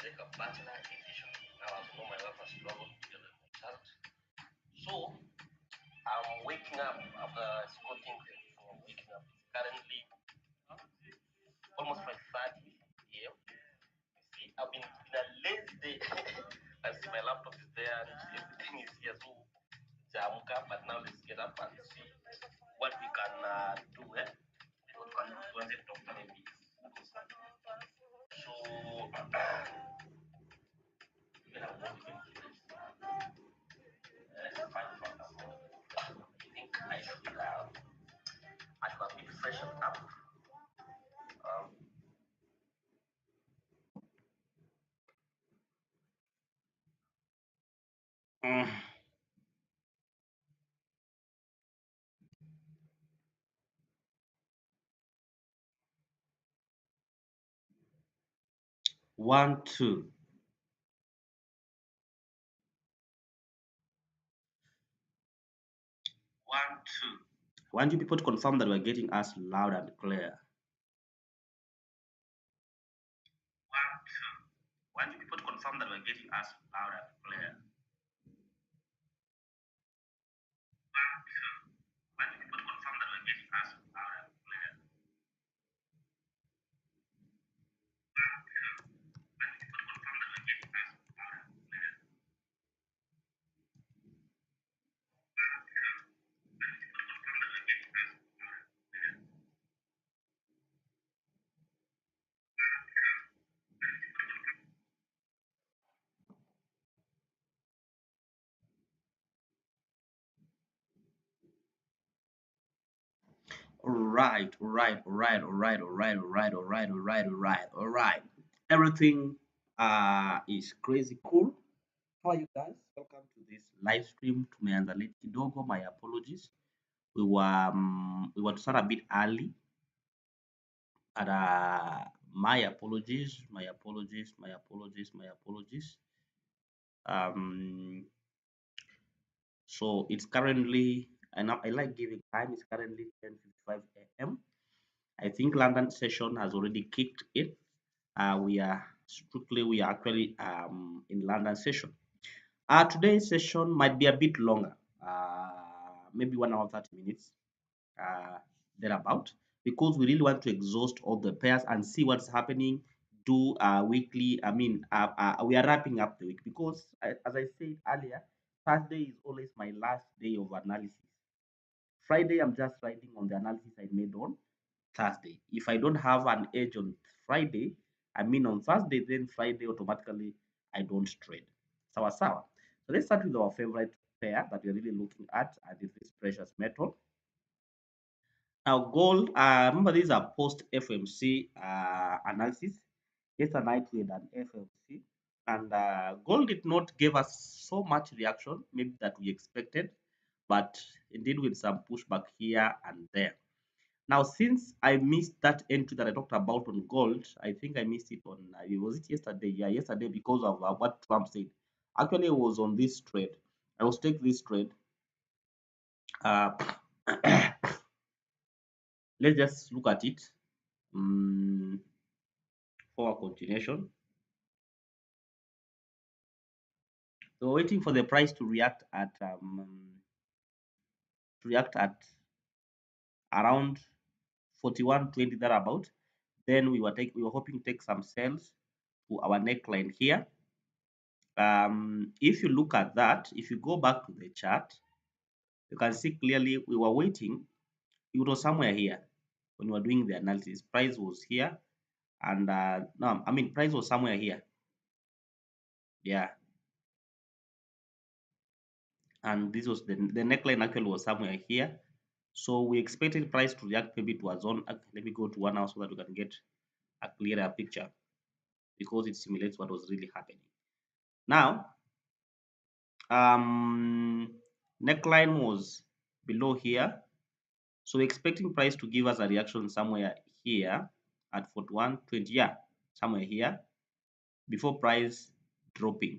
take a bachelor in education. Now, as you know, my wife has struggled to get a result. So, I'm waking up after school things. So, I'm waking up. It's currently almost 5:30 a.m. You see, I've been in a lazy day. I see my laptop is there and everything is here. So, Jamuka, but now let's get up and see what we can do. What we can do to answer Dr. Maybe. So, we are working. I think I should have been freshened up. Um, 1, 2. 1, 2. I want you people to confirm that we're getting us loud and clear. 1, 2. I want you people to confirm that we're getting us loud and clear. 1, 2. I want you people to confirm that we're getting us loud and clear. 1, 2. I want you people to confirm that we're getting us loud and clear. 1, 2. I want you people to confirm that we're getting us loud and clear. 1, 2. All right. Everything is crazy cool. How are you guys? Welcome to this live stream. Tumeanza late kidogo. My apologies. We were to start a bit early, but my apologies. Um, so it's currently, and I like giving time. It's currently 10:55 a.m. I think London session has already kicked in. We are actually in London session. Today's session might be a bit longer, maybe 1 hour 30 minutes, thereabout, because we really want to exhaust all the pairs and see what's happening. Do weekly. We are wrapping up the week because, as I said earlier, Thursday is always my last day of analysis. Friday, I'm just riding on the analysis I made on Thursday. If I don't have an edge on Friday, on Thursday, then Friday automatically I don't trade. Sawa sawa. So let's start with our favorite pair that we're really looking at, and this is precious metal. Now gold, remember these are post FOMC analysis. Yesterday night we had an FOMC, and gold did not give us so much reaction, maybe that we expected, but indeed with some pushback here and there. Now, since I missed that entry that I talked about on gold, I think I missed it on, was it yesterday? Yeah, yesterday, because of what Trump said. Actually, it was on this trade. I was take this trade. Uh, let's just look at it for a continuation. So, waiting for the price to react at around 41.20 thereabout. Then we were hoping to take some sales to our neckline here. If you look at that, if you go back to the chart, you can see clearly we were waiting. It was somewhere here when we were doing the analysis. Price was here, and no, price was somewhere here. Yeah, and this was the neckline actually was somewhere here. So we expected price to react maybe to a zone. Let me go to 1 hour so that we can get a clearer picture, because it simulates what was really happening. Now, neckline was below here. So we're expecting price to give us a reaction somewhere here at 41.20, yeah, somewhere here, before price dropping.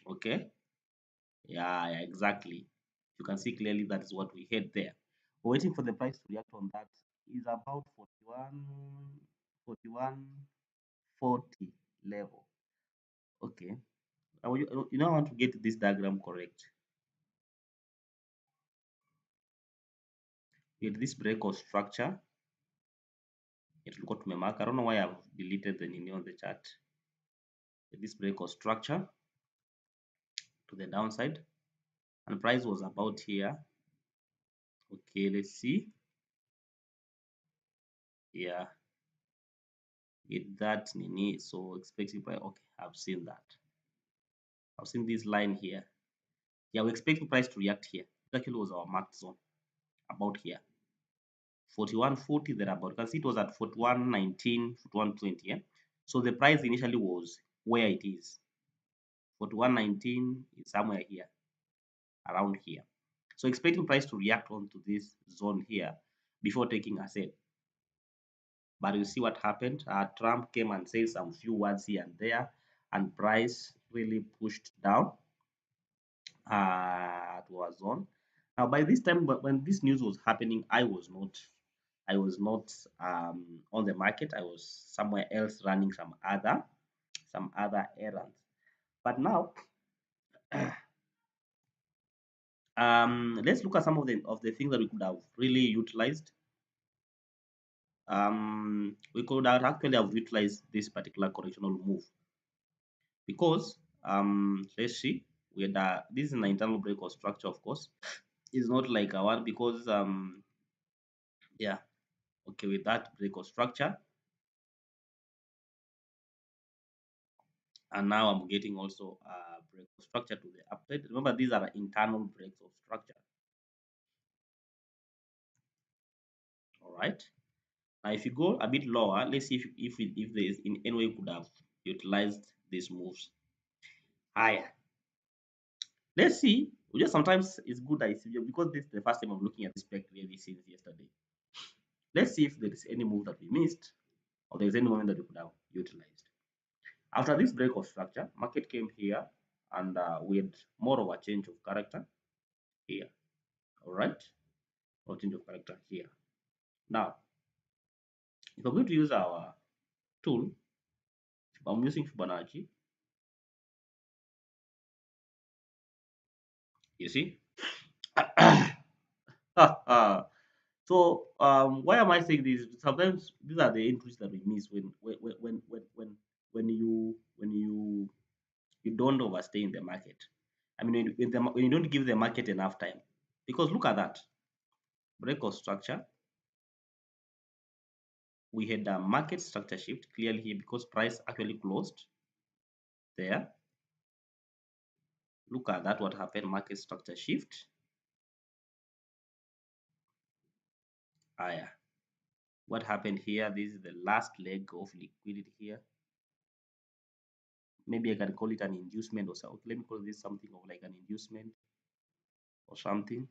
Okay, yeah, exactly. You can see clearly that is what we had there. We're waiting for the price to react on that. Is about 41.40 level. Okay. You know, I want to get this diagram correct. With this break or structure, it will go to my mark. I don't know why I've deleted the nini on the chart. With this break or structure to the downside, and price was about here. Okay, let's see. Yeah, with that nini, so expecting price. Okay, I've seen that. I've seen this line here. Yeah, we're expecting price to react here. It actually was our marked zone about here. 41.40 thereabout. You can see it was at 41.19, 41.20. Yeah. So the price initially was where it is. 41.19 is somewhere here, around here. So expecting price to react onto this zone here before taking a sell. But you see what happened. Trump came and said some few words here and there, and price really pushed down to a zone. Now, by this time, but when this news was happening, I was not on the market. I was somewhere else running some other errands. But now, let's look at some of the things that we could have really utilized. We could have actually have utilized this particular correctional move because let's see, we had this is an internal break or structure, of course. It's not like a one because yeah, okay, with that break or structure, and now I'm getting also a break of structure to the upside. Remember, these are internal breaks of structure. All right. Now, if you go a bit lower, let's see if there is in any way you could have utilized these moves higher. Let's see. Just sometimes it's good I see because this is the first time I'm looking at this spec really since yesterday. Let's see if there is any move that we missed or there is any moment that we could have utilized. After this break of structure, market came here and we had more of a change of character here. All right, or change of character here. Now, if we're going to use our tool, I'm using Fibonacci. You see. So why am I saying this? Sometimes these are the entries that we miss when you don't overstay in the market. I mean, when you don't give the market enough time, because look at that break of structure. We had a market structure shift clearly here because price actually closed there. Look at that, what happened, market structure shift. Yeah. What happened here? This is the last leg of liquidity here. Maybe I can call it an inducement or something. Let me call this something of like an inducement or something.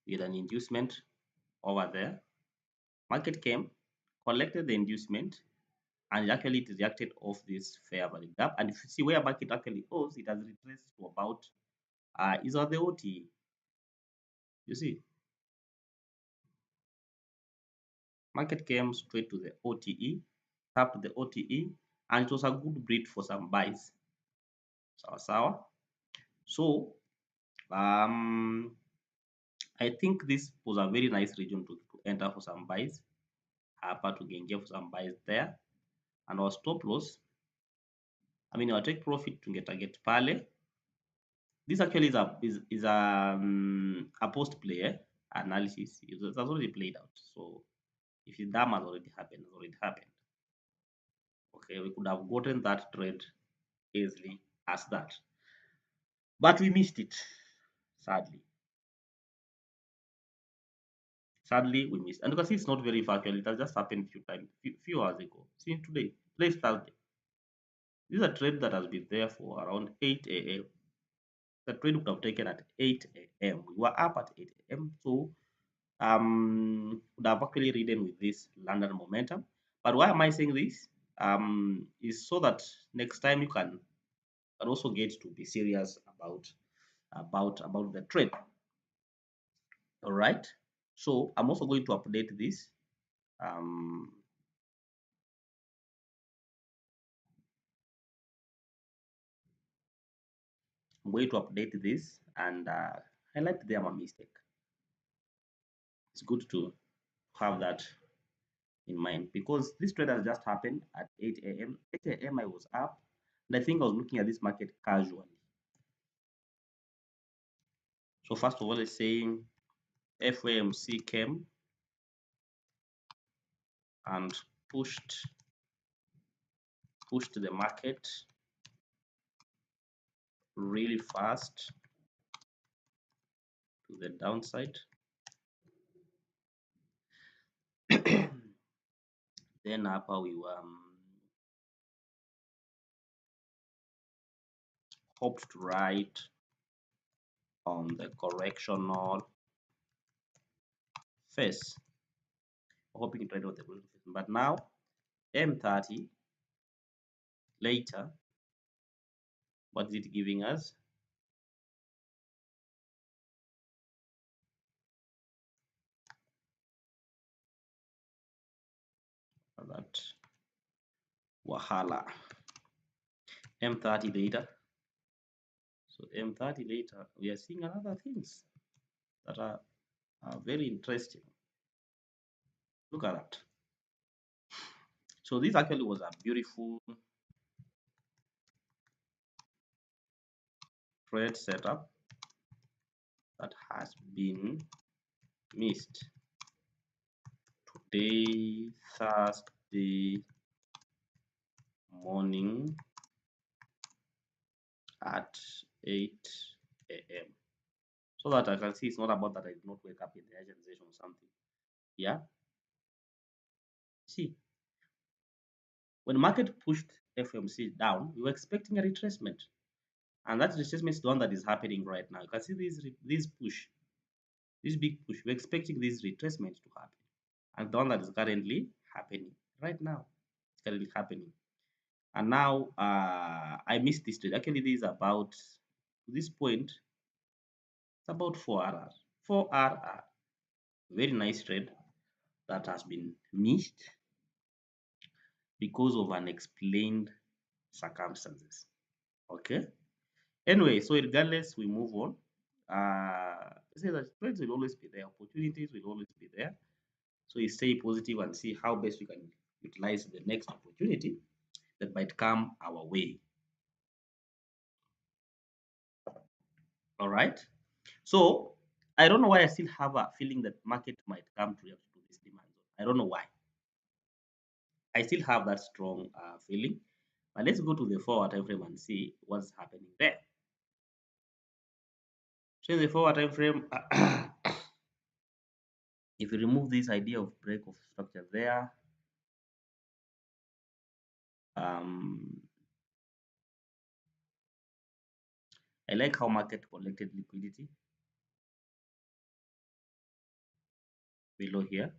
With an inducement over there. Market came, collected the inducement, and actually it reacted off this fair value gap. And if you see where market actually owes, it has retraced to about is on the OTE. You see, market came straight to the OTE, tapped the OTE, and it was a good breed for some buys. Sawa sawa. So I think this was a very nice region to enter for some buys. Hapa to gain for some buys there. And our stop loss, I mean our take profit to get pale. This actually is a post player analysis. It has already played out. So if the dam has already happened, it's already happened. Okay, we could have gotten that trade easily as that. But we missed it, sadly. Sadly, we missed. And you can see it's not very factual. It has just happened few times, few hours ago. See today, today's Thursday. This is a trade that has been there for around 8 a.m. The trade would have taken at 8 a.m. We were up at 8 a.m. So would have actually ridden with this London momentum. But why am I saying this? Is so that next time you can also get to be serious about the trade. All right. So I'm also going to update this. Um, I'm going to update this and highlight them a mistake. It's good to have that in mind because this trade has just happened at 8 a.m. 8 a.m. I was up and I think I was looking at this market casually. So first of all, it's saying FOMC came and pushed the market really fast to the downside. Then upper we hoped to ride on the correctional phase, hoping to ride on the correctional phase. But now M30 later, what is it giving us? That wahala. M30 later. So M30 later, we are seeing another things that are very interesting. Look at that. So this actually was a beautiful trade setup that has been missed today, Thursday morning at 8 a.m. So that I can see it's not about that I did not wake up in the urgent session or something. Yeah. See, when the market pushed FOMC down, we were expecting a retracement. And that retracement is the one that is happening right now. You can see this push, this big push. We're expecting this retracement to happen. And the one that is currently happening right now. It's currently happening. And now I missed this trade. Actually, this is about to this point, it's about 4 RR. 4 RR. Very nice trade that has been missed because of unexplained circumstances. Okay. Anyway, so regardless, we move on. Say that trades will always be there, opportunities will always be there. So you stay positive and see how best we can utilize the next opportunity that might come our way. All right. So I don't know why I still have a feeling that market might come to react to this demand zone. I don't know why. I still have that strong feeling. But let's go to the forward time frame and see what's happening there. So in the forward time frame, if you remove this idea of break of structure there, um, I like how market collected liquidity below here.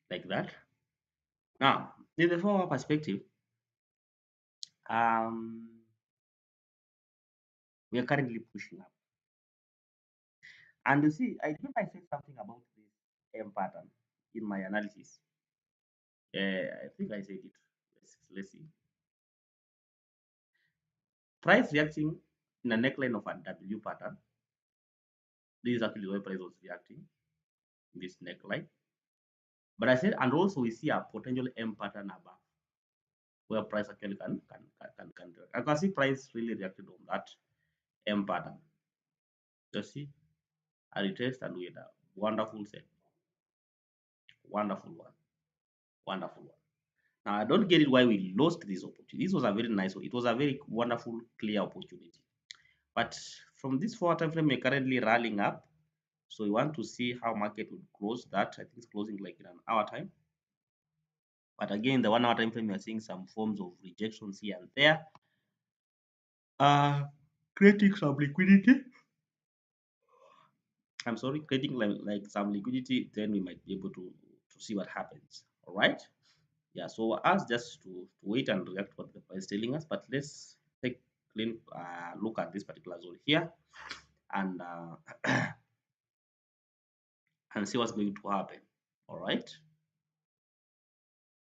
Like that. Now, in the forward perspective, um, we are currently pushing up. And you see, I think I said something about this M pattern in my analysis. I think I said it. Let's see. Price reacting in a neckline of a W pattern. This is actually where price was reacting in this neckline. But I said, and also we see a potential M pattern above where price actually can. I can see price really reacted on that M pattern. You see, a retest and we had a wonderful set, wonderful one, wonderful one. Now I don't get it why we lost this opportunity. This was a very nice one. It was a very wonderful, clear opportunity. But from this forward time frame, we're currently rallying up. So we want to see how market would close that. I think it's closing like in an hour time. But again, the 1 hour time frame, we are seeing some forms of rejections here and there. Creating some liquidity. I'm sorry, creating like some liquidity, then we might be able to to see what happens. All right. Yeah. So us just to wait and react what the price is telling us. But let's take clean look at this particular zone here and and see what's going to happen. All right.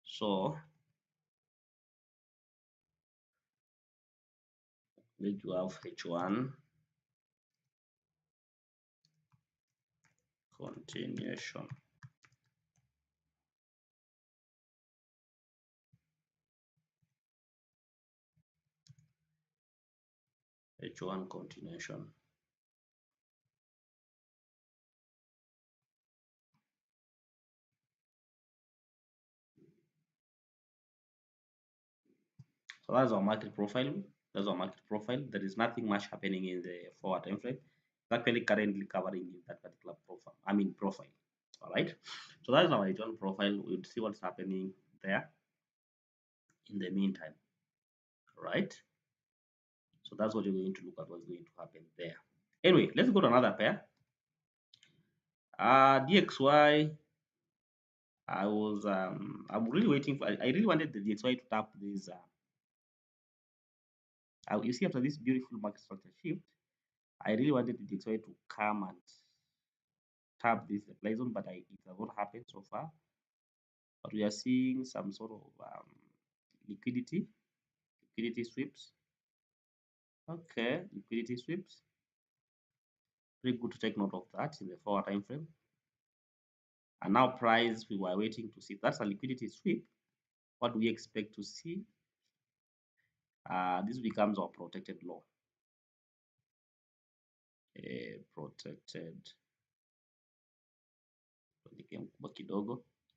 So let you have H1 continuation. H1 continuation. So that's our market profile. That's our market profile. There is nothing much happening in the forward time frame. It's actually currently covering in that particular profile. I mean profile. All right. So that's our H1 profile. We'll see what's happening there in the meantime. Right. So that's what you're going to look at. What's going to happen there. Anyway, let's go to another pair. DXY. I'm really waiting for. I really wanted the DXY to tap this. You see, after this beautiful market structure shift, I really wanted the DXY to come and tap this supply zone, but it has not happened so far. But we are seeing some sort of liquidity sweeps. Okay, liquidity sweeps. Very good to take note of that in the forward time frame. And now price, we were waiting to see. That's a liquidity sweep. What do we expect to see? This becomes our protected low. Protected.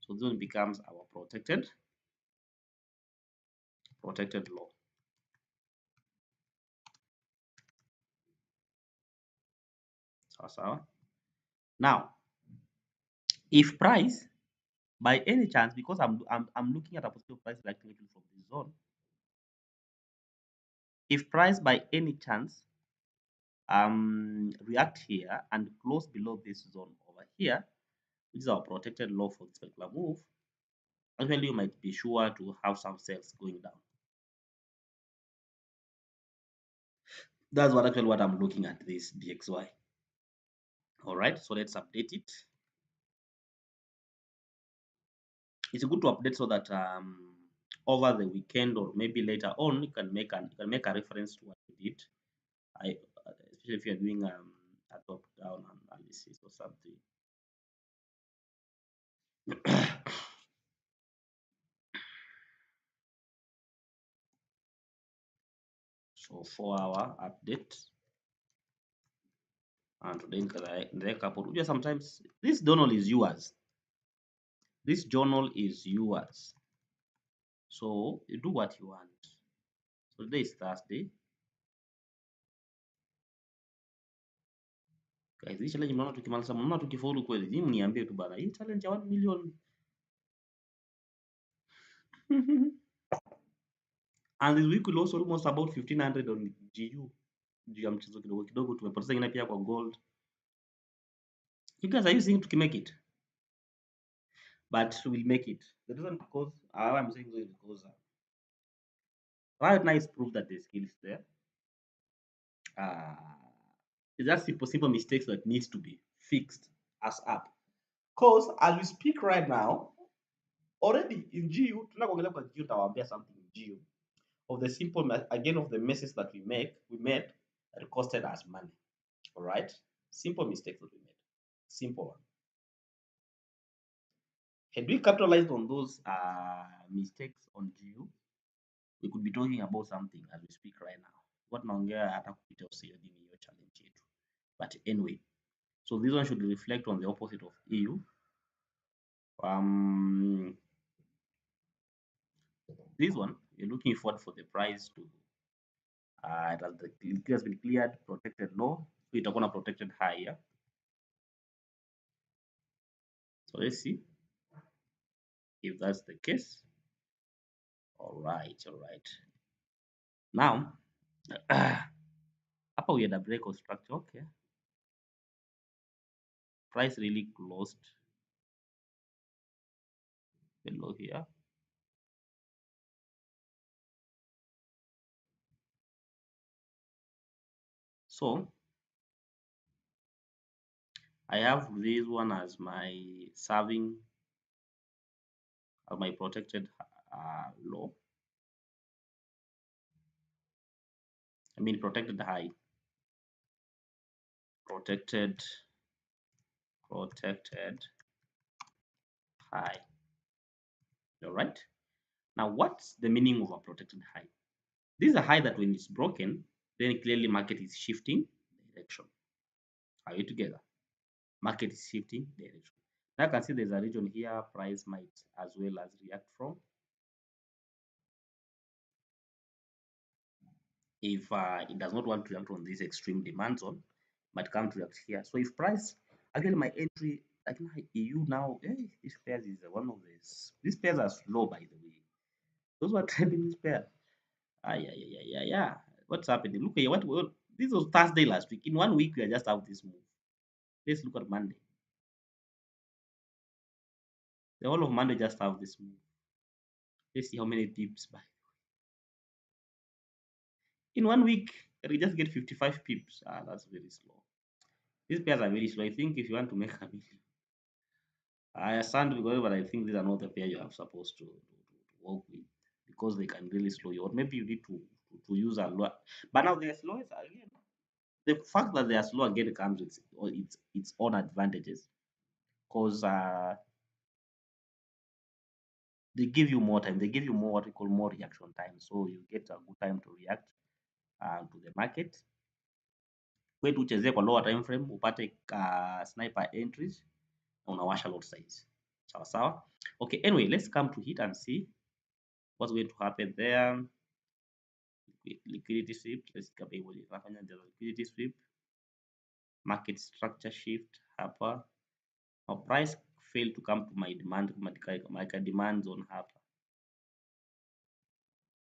So this one becomes our protected low. So now, if price by any chance, because I'm looking at a possible price reacting from this zone, if price by any chance react here and close below this zone over here, which is our protected low for this particular move, actually you might be sure to have some sales going down. That's what I'm looking at this DXY. All right, so let's update it. It's good to update so that over the weekend or maybe later on you can make a reference to what you did. Especially if you're doing a top down analysis or something. So 4-hour update. And today in the couple, sometimes this journal is yours. This journal is yours. So you do what you want. So today is Thursday. Guys, hii challenge mnaona tukimaliza, mnaona tukifaulu kweli? Nyinyi mniambie tu bana. Hii challenge ya 1 million. And this week we lost almost about 1500 on GU. Juu ya mchezo kidogo kidogo tumepoteza ingine pia kwa gold. You guys are using to make it. But we'll make it. The reason because I'm saying so is because right now it's proof that the skill is there. It's just simple mistakes that needs to be fixed as up. Because as we speak right now, already in GU, tunakuongelea kwa GU tawaambia something in GU of the again of the messes that we made that costed us money. All right, simple mistakes that we made, simple one. Had we capitalized on those mistakes on GU, we could be talking about something as we speak right now. What naongea hata kupita usaidia hiyo challenge yetu. But anyway, so this one should reflect on the opposite of EU. This one, you're looking forward for the price to it has been cleared, protected low, so itakuwa na protected higher. So let's see if that's the case. All right. Now, hapa we had a break of structure. Okay, price really closed below here. So I have this one as my serving, my protected low. I mean protected high, protected, protected high. All right. Now, what's the meaning of a protected high? This is a high that when it's broken, then clearly market is shifting direction. Are you together? Market is shifting direction. Now, I can see there's a region here, price might as well as react from. If it does not want to react on this extreme demand zone, but come to react here. So if price, again, my entry, like my EU now, this pairs is one of these pairs are slow, by the way. Those who are trading this pair, yeah, yeah, yeah, yeah, yeah. What's happening? Look here, what this was Thursday last week. In 1 week, we are just out this move. Let's look at Monday. The whole of Monday just have this move. Let's see how many pips by. In 1 week, we just get 55 pips. That's very slow. These pairs are very slow. I think if you want to make a million, I understand because, but I think these are not the pair you are supposed to work with because they can really slow you. Or maybe you need to use a lot. But now they're slow again. The fact that they are slow again comes with its own advantages because they give you more time. They give you more what we call more reaction time. So you get a good time to react to the market. Kwetu uchezee kwa lower time frame upate sniper entries na unawasha lot size. Sawa sawa. Okay, anyway, let's come to it and see what's going to happen there. Liquidity sweep. Let's come tunafanya liquidity sweep. Market structure shift hapa. Now price failed to come to my demand, my demand zone hapa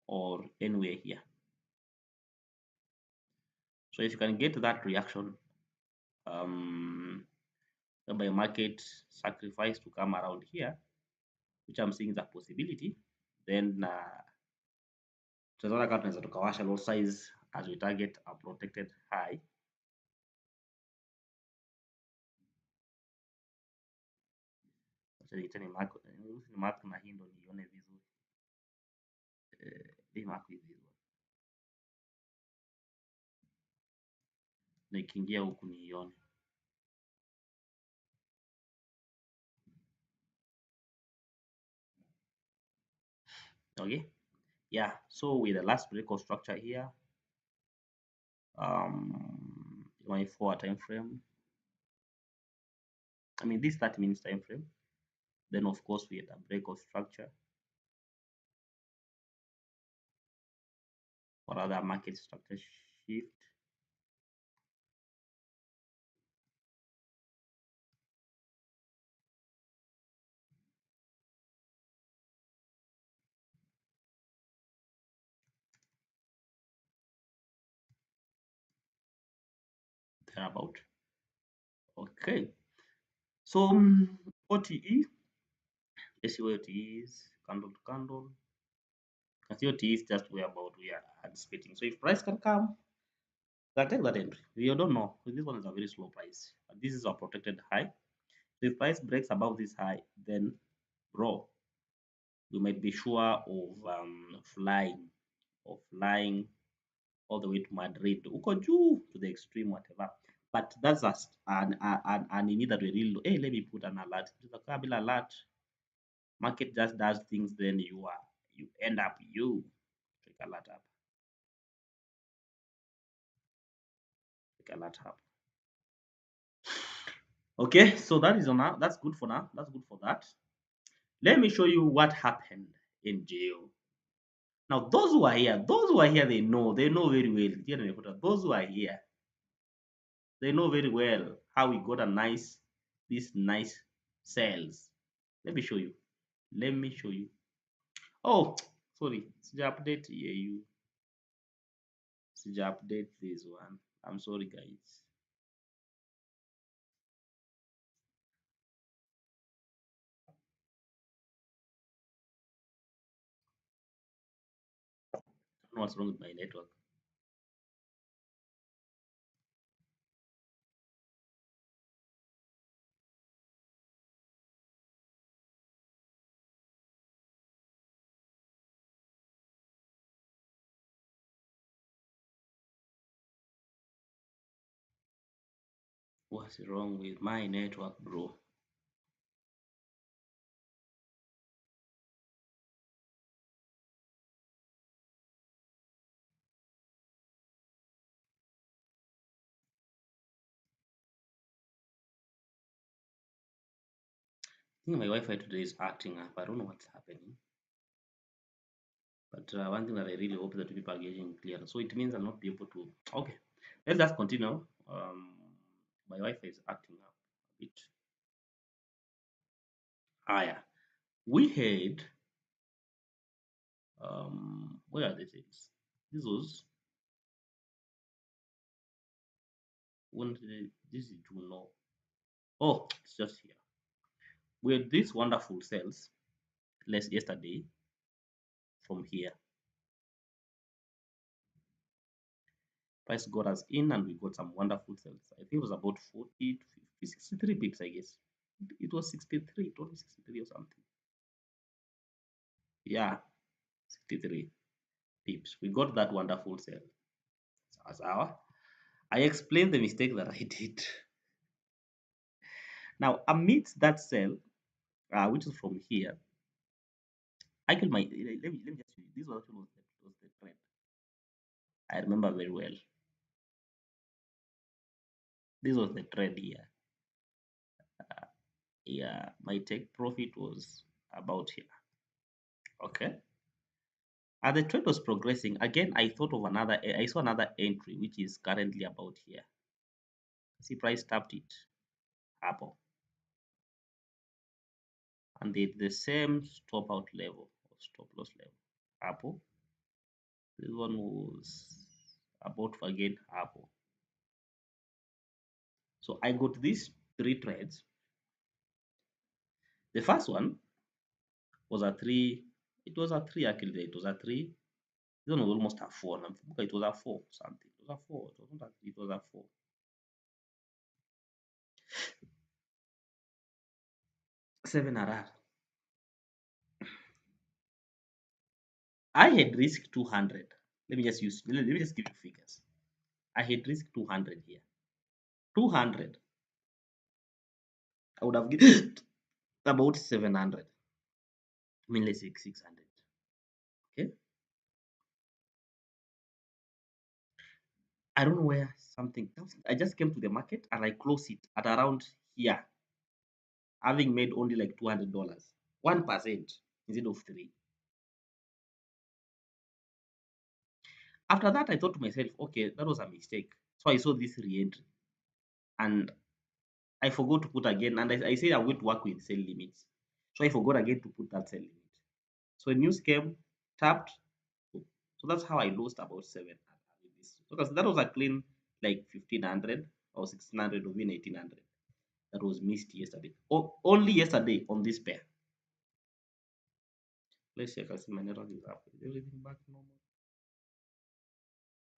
or anywhere here. So if you can get that reaction, by market sacrifice to come around here, which I'm seeing is a possibility, then tunaona kama tunaweza tukawasha low size as we target a protected high. Acha ni mark na hii ndo nione vizuri. Hii mark hivi na ikiingia huku niione. Okay, yeah, so with the last breakout structure here, my 4 time frame, I mean this 30 minutes time frame, then of course we had a breakout structure or other market structure shift. Thereabout. Okay, so OTE, let's see where it is, candle to candle. I see OTE is just where about we are anticipating. So if price can come, can take that entry. We don't know. This one is a very slow price. But this is a protected high. So if price breaks above this high, then bro, we might be sure of flying all the way to Madrid, uko juu to the extreme, whatever. But that's just an need that we really. Hey, let me put an alert. Bila alert, market just does things. Then you end up take alert up, take alert up. Okay, so that is on now. That's good for now. That's good for that. Let me show you what happened in jail. Now, those who are here, they know very well. Those who are here, they know very well how we got these nice sales. Let me show you. Let me show you. Oh, sorry. Sija update this one. I'm sorry, guys. don't know what's wrong with my network. What's wrong with my network, bro? I think my Wi-Fi today is acting up. I don't know what's happening. But one thing that I really hope that people are getting clear. So it means I'll not be able to. Okay, let's just continue. My Wi-Fi is acting up a bit higher. We had where are the things? This was when this is June. No. Oh, it's just here. We had these wonderful sales less yesterday from here. Price got us in and we got some wonderful sales. I think it was about 40 to 50, 63 pips, I guess. It was 63, it was 63 or something. Yeah, 63 pips. We got that wonderful sale. As our I explained the mistake that I did. Now, amidst that sale, which is from here, I could my let me just show you. This was actually was the trend. I remember very well. This was the trend here. Yeah, my take profit was about here. Okay. As the trade was progressing, again I thought of another. I saw another entry which is currently about here. See, price tapped it, Apple, and the same stop out level or stop loss level, Apple. This one was about to again Apple. So I got these three trades. The first one was a three. It was a three actually. It was a three. This one was almost a four. It was a four something. It was a four. It was not a three. It was a four. 7 RR. I had risked 200. Let me just give you figures. I had risked 200 here. 200. I would have given about 700. I mean, let's say 600. Okay. I don't know where something. I just came to the market and I closed it at around here, having made only like $200, 1% instead of three. After that, I thought to myself, okay, that was a mistake. So I saw this re-entry and I forgot to put again. And I said I'm going to work with sell limits. So I forgot again to put that sell limit. So news came, tapped. So that's how I lost about seven with this. Because that was a clean like 1500 or 1600 or even 1800 that was missed yesterday. Only yesterday on this pair. Let's check. I see my network is up. Is everything back normal?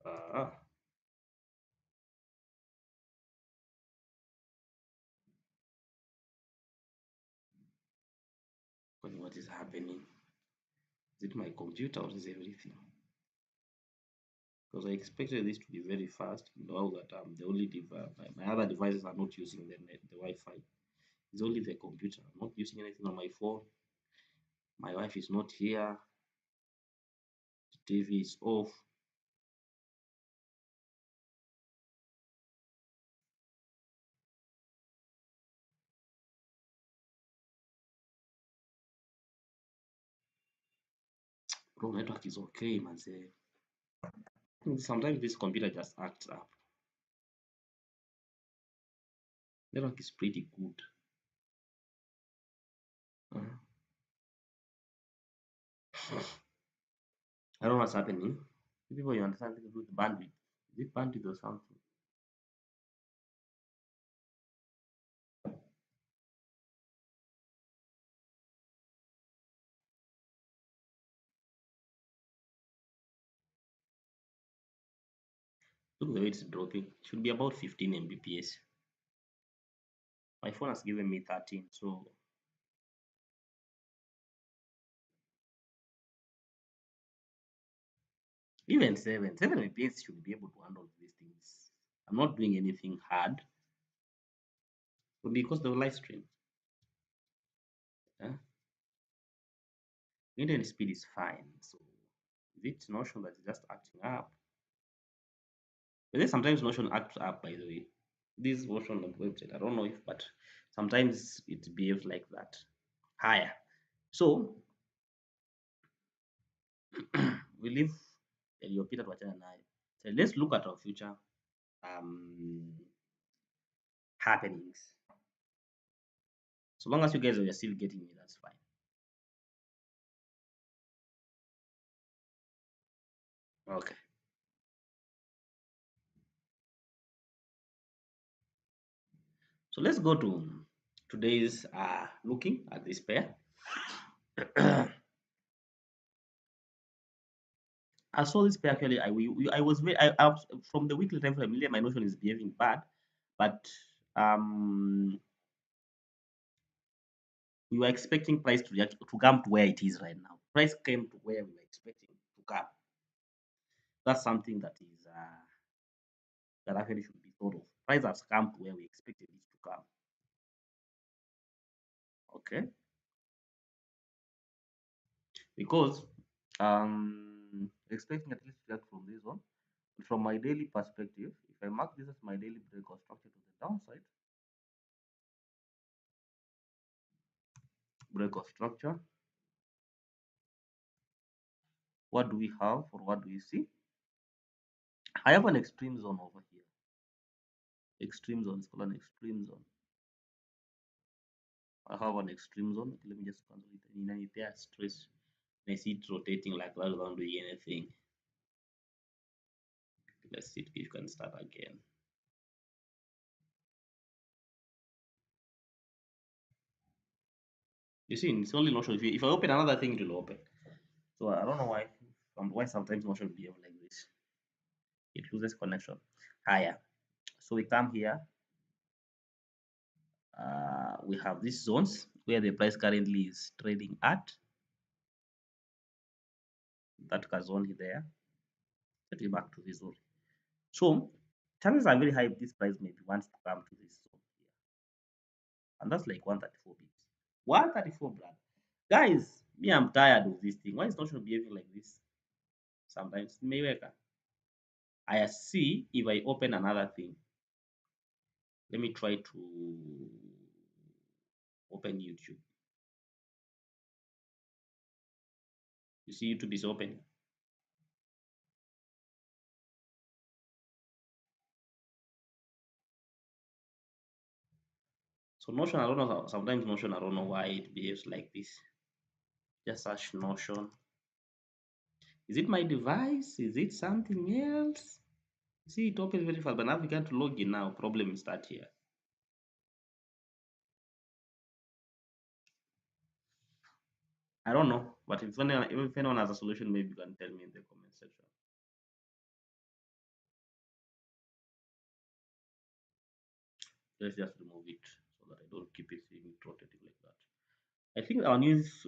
Ah, what is happening? Is it my computer or is everything? Because I expected this to be very fast. Now that the only my other devices are not using the Wi-Fi. It's only the computer. I'm not using anything on my phone. My wife is not here. The TV is off. Bro, network is okay, man. Sometimes this computer just acts up. Network is pretty good. Uh, I don't know what's happening. People, you understand with bandwidth. Is it bandwidth or something? Look the way it's dropping. It should be about 15 Mbps. My phone has given me 13, so even 7 Mbps should be able to handle these things. I'm not doing anything hard, but because the live stream. Uh, internet speed is fine. So is it Notion that is just acting up? But then sometimes Notion acts up, by the way. This version of the website, I don't know if, but sometimes it behaves like that. Higher. So we leave iliyopita tuachane nayo. So let's look at our future um, happenings. So long as you guys are still getting me, that's fine. Okay. So let's go to today's looking at this pair. I saw this pair actually. I was very from the weekly time frame. Really, my notion is behaving bad, but um, we were expecting price to react to come to where it is right now. Price came to where we were expecting to come. That's something that actually should be thought of. Price has come to where we expected it to come. Okay, because expecting at least react from this one. From my daily perspective, if I mark this as my daily break or structure to the downside, break of structure, what do we have or what do we see? I have an extreme zone over here. Extreme zone is called an extreme zone. I have an extreme zone. Let me just cancel it. And then there stress. I see it rotating like that without doing anything. Let's see if you can start again. You see, it's only Notion. If I open another thing, it will open. So I don't know why sometimes Notion behave like this. It loses connection. Higher. So we come here. We have these zones where the price currently is trading at. That zone there. Get it back to this zone. So chances are very high this price maybe wants to come to this zone here. And that's like 134 pips. 134, brother. Guys, me, I'm tired of this thing. Why is Notion behaving like this? Sometimes Mayweather. I see if I open another thing. Let me try to open YouTube. You see, YouTube is open. So Notion, I don't know. Sometimes Notion, I don't know why it behaves like this. Just search Notion. Is it my device? Is it something else? See, it opens very fast, but now we can't log in now. Problem start here. I don't know, but if anyone has a solution, maybe you can tell me in the comment section. Let's just remove it so that I don't keep it seeing it rotating like that. I think our news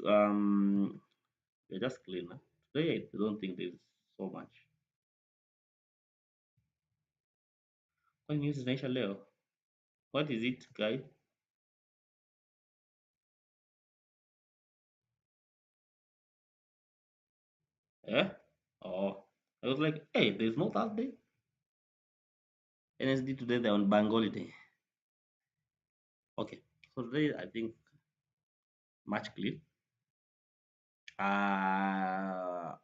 they're just clean. Huh? Today I don't think there's so much. What news is Naisha Leo? What is it, guy? Eh? Oh, I was like, hey, there's no Thursday. NSD today they're on bank holiday. Okay, so today I think much clean.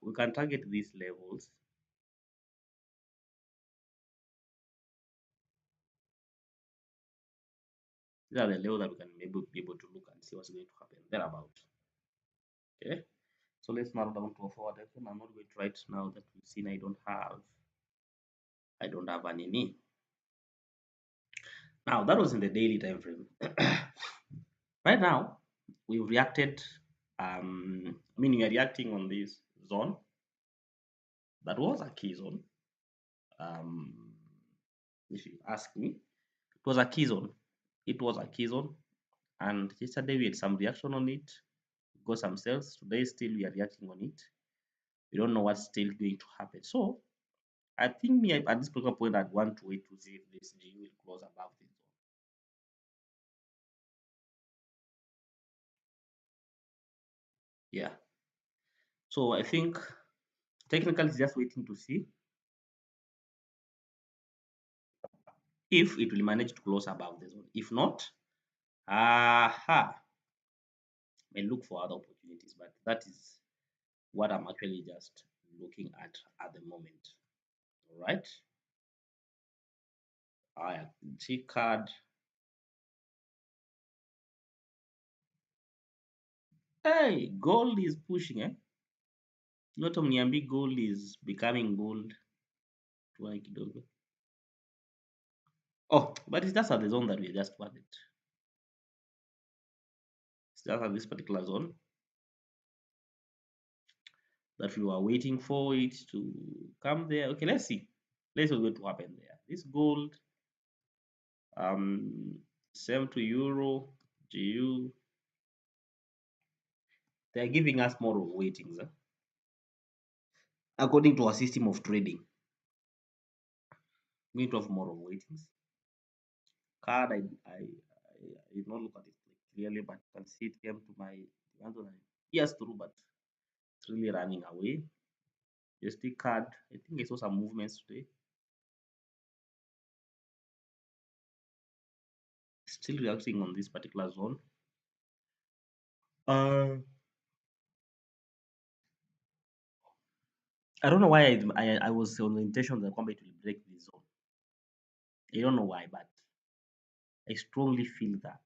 We can target these levels. These are the levels that we can be able to look and see what's going to happen thereabout. Okay, so let's narrow down to a forward action. I'm not going to write now that we've seen I don't have an NE. Now that was in the daily time frame. Right now, we've reacted. I mean, we are reacting on this zone. That was a key zone. if you ask me. It was a key zone. It was a key zone. And yesterday we had some reaction on it, got some sales. Today still we are reacting on it. We don't know what's still going to happen. So I think me at this particular point I'd want to wait to see if this G will close above this zone. Yeah. So I think technically it's just waiting to see if it will manage to close above the zone. If not, aha, may look for other opportunities. But that is what I'm actually just looking at the moment. All right. G card. Hey, gold is pushing, eh? Not mniambi gold is becoming gold. Tuone kidogo. Oh, but it's just at the zone that we just wanted. It's just at this particular zone that we were waiting for it to come there. Okay, let's see. Let's see what's going to happen there. This gold, same to euro, GU. They are giving us more of weightings, according to our system of trading. We need to have more of weightings. Card, I did not look at it clearly, but you can see it came to my yes through, but it's really running away. USD card, I think I saw some movements today. Still reacting on this particular zone. I don't know why I was on the intention that Combat will break this zone. I don't know why, but I strongly feel that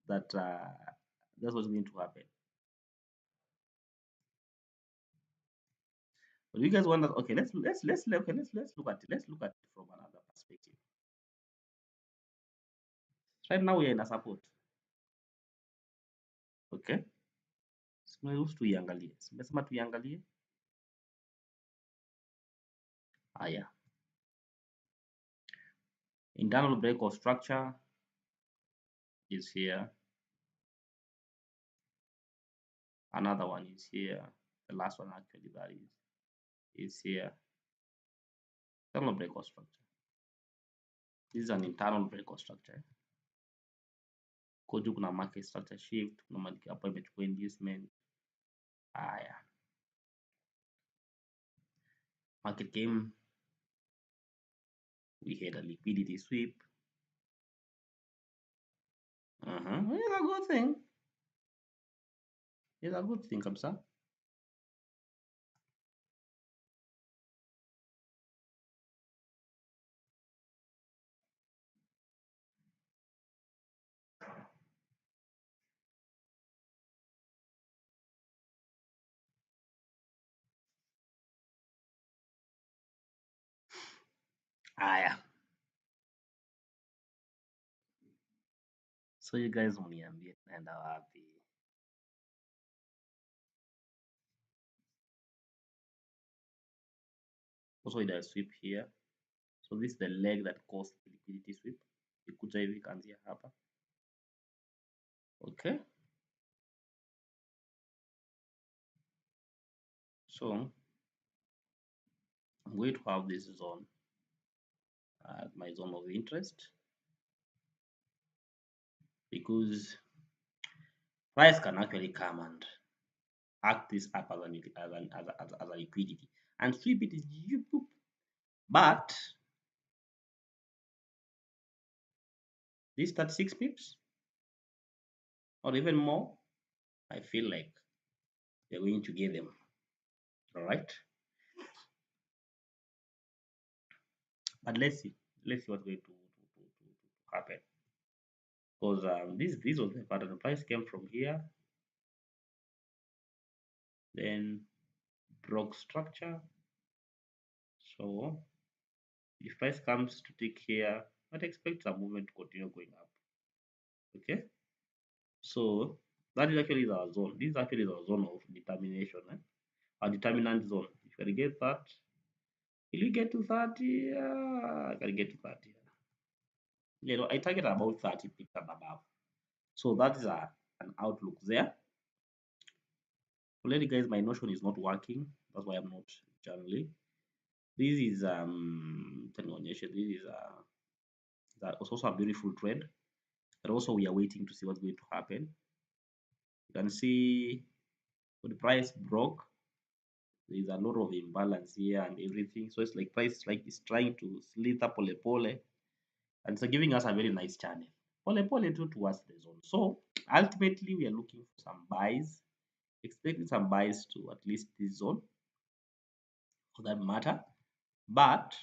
that's what's going to happen. But you guys want that? Okay, let's look at it. Let's look at it from another perspective. Right now we are in a support. Okay, simeruhusu tuiangalie. Simesema tuiangalie. Haya, internal break of structure is here. Another one is here. The last one actually that is here. Internal break of structure. This is an internal break of structure. Koju kuna market structure shift, kuna market hapo imechukua inducement. Haya. Market came, we had a liquidity sweep. It's a good thing. It's a good thing, kabisa. Haya. So you guys mniambie tunaenda wapi? Also it does sweep here. So this is the leg that caused the liquidity sweep. Ikuja hivi ikaanzia hapa. Okay. So I'm going to have this zone as my zone of interest because price can actually come and act this up as a liquidity and sweep it is but this 36 pips or even more, I feel like they're going to get them. All right, but let's see what's going to happen because this was the pattern. The price came from here, then broke structure. So if price comes to take here, I'd expect some movement to continue going up. Okay, so that is actually our zone. This is actually our zone of determination, our determinant zone. If I get that, will we get to 30? I can get to 30. I target about 30 pips and above. So that is an outlook there. Already, guys, my notion is not working. That's why I'm not channeling. This is this is that was also a beautiful trade. But also we are waiting to see what's going to happen. You can see when the price broke, there's a lot of imbalance here and everything. So it's like price like it's trying to slither pole pole, and it's giving us a very nice channel. Pole pole to towards the zone. So ultimately we are looking for some buys, expecting some buys to at least this zone for that matter. But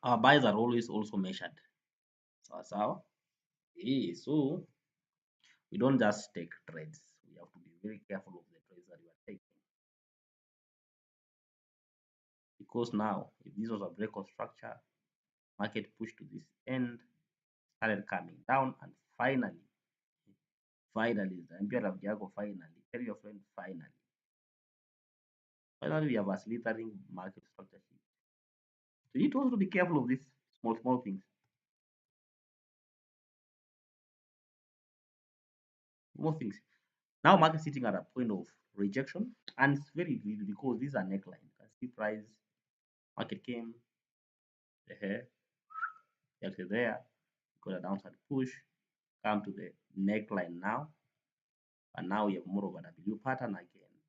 our buys are always also measured. So so we don't just take trades. We have to be very careful of the trades that we are taking. Because now, if this was a break of structure, market pushed to this end, started coming down, and finally, the Empire of Jago finally, tell your friend finally, we have a slithering market structure shift. So you need to also be careful of these small things. More things. Now, market sitting at a point of rejection, and it's very good because these are neckline. You can see price, market came, the hair, there, got a downside push, come to the neckline now, and now we have more of a W pattern again.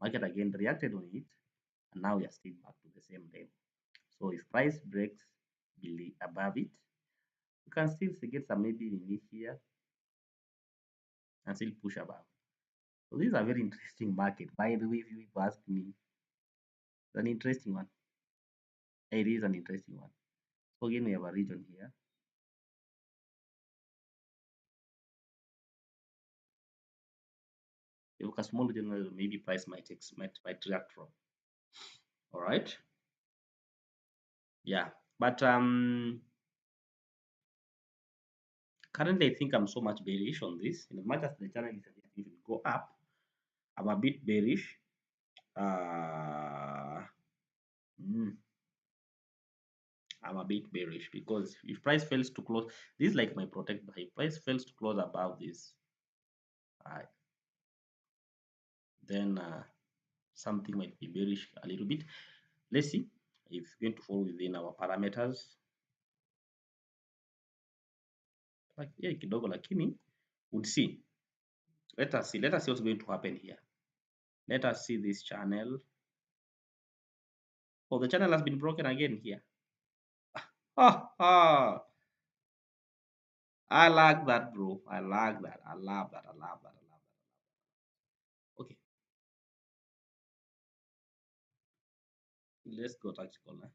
Market again reacted on it, and now we are still back to the same level. So if price breaks above it, you can still get some maybe in here and still push above. So this is a very interesting market. By the way, if you ask me, it's an interesting one. It is an interesting one. So again, we have a region here. If a small region, maybe price might react from. All right. Yeah, but currently I think I'm so much bearish on this. In as much as the channel is suggesting it will go up, I'm a bit bearish. Uh, mm, I'm a bit bearish because if price fails to close, this is like my protect buy. If price fails to close above this, then something might be bearish a little bit. Let's see if it's going to fall within our parameters. Like yeah, kidogo lakini we'll see. Let us see. Let us see what's going to happen here. Let us see this channel. Oh, the channel has been broken again here. I like that, bro. I like that. I love that. I love that. I love that. Okay, let's go tactical now.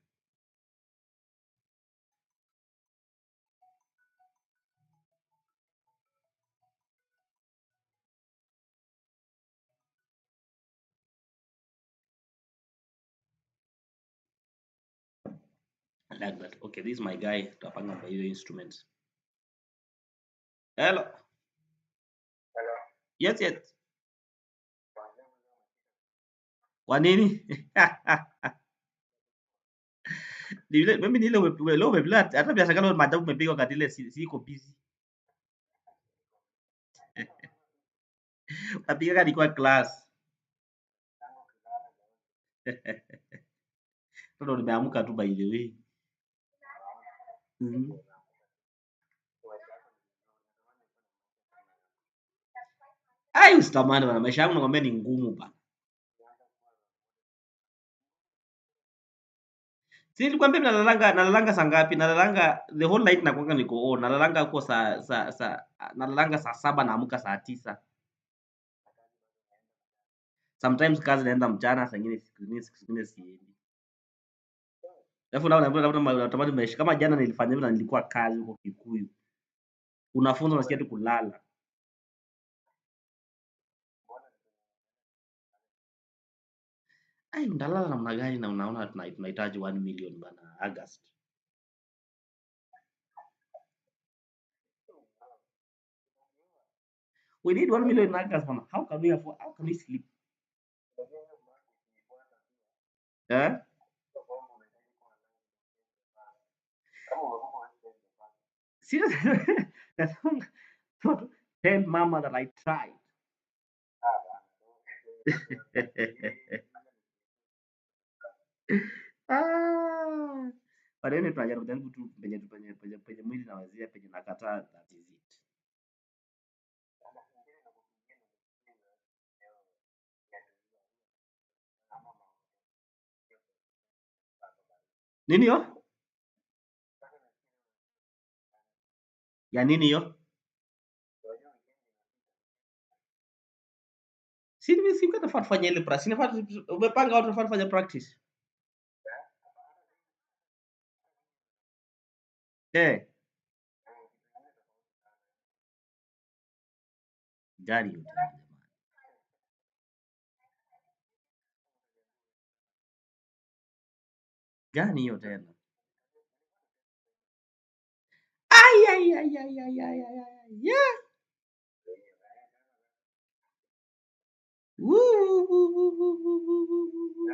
I like that. Okay, this is my guy tapanga by the instruments. Hello. Yes, yes. Kwa nini? Mimi ni ile leo umepila hata biashara leo madhabu umepiga wakati ile siko busy. Napiga nilikuwa class. Ndio nimeamka tu by the way. Mhm. Ai usitamani bana, maisha yangu nakwambia ni ngumu bana. Si nilikwambia mimi nalalanga saa ngapi? Nalalanga the whole night nakuanga niko on. Nalalanga huko nalalanga saa 7 naamka saa 9. Sometimes kazi naenda mchana, saa ingine siku zingine siendi. Alafu nao unatamani maisha kama jana nilifanya hivyo na nilikuwa kazi huko Kikuyu. Unafunzwa unasikia tu kulala. Ai, ndalala namna gani na unaona tunahitaji 1 million bana August. We need 1 million in August bana. How can we sleep? Eh? Seriously, that's not tell mama that I tried. Ah, but anyway, tunajaribu jaribu tu penye mwili na wazia penye nakataa, that is it. Nini yo? Ya nini yo? Si mimi si nafaa tufanye ile practice. Nafaa umepanga watu nafaa tufanye practice. Eh, gani hiyo tena jamani? Gani hiyo tena? Ay ay ay ay ay ay ay ay. Yeah. Woo, woo, woo, woo, woo, woo, woo, woo, woo.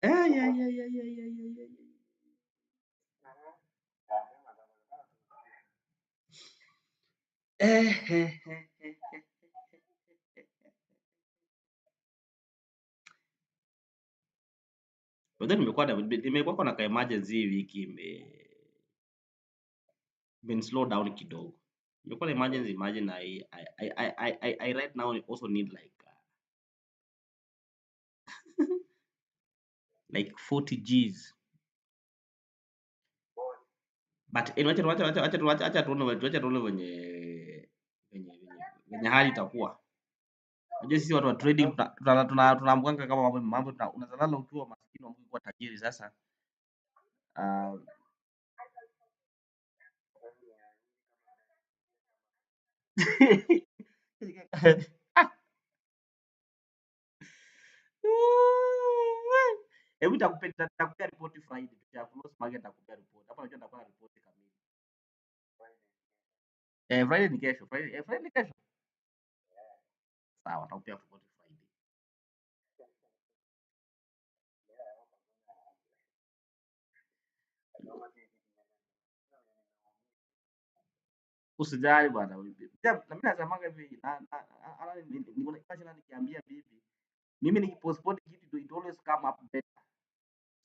Ay ay ay ay ay ay ay ay. Eh. But then nimekuwa na ka emergency hii wiki been slow down kidogo. Nimekuwa na emergency, imagine I right now also need like 40 Gs. But acha tuone venye hali itakuwa. Unajua sisi watu wa trading tunaamkanga kama unaweza lala ukiwa maskini uamke kuwa tajiri sasa. Uh, hebu nitakupea ripoti Friday. Close market nitakupea ripoti. Hapa najua nitakuwa na ripoti kamili. Friday ni kesho. Friday ni kesho. Sawa, nitakupea ripoti Friday. Usijali bwana. Na mimi nasemanga hivi nikiambia bibi mimi nikipostpone kitu it always come up better.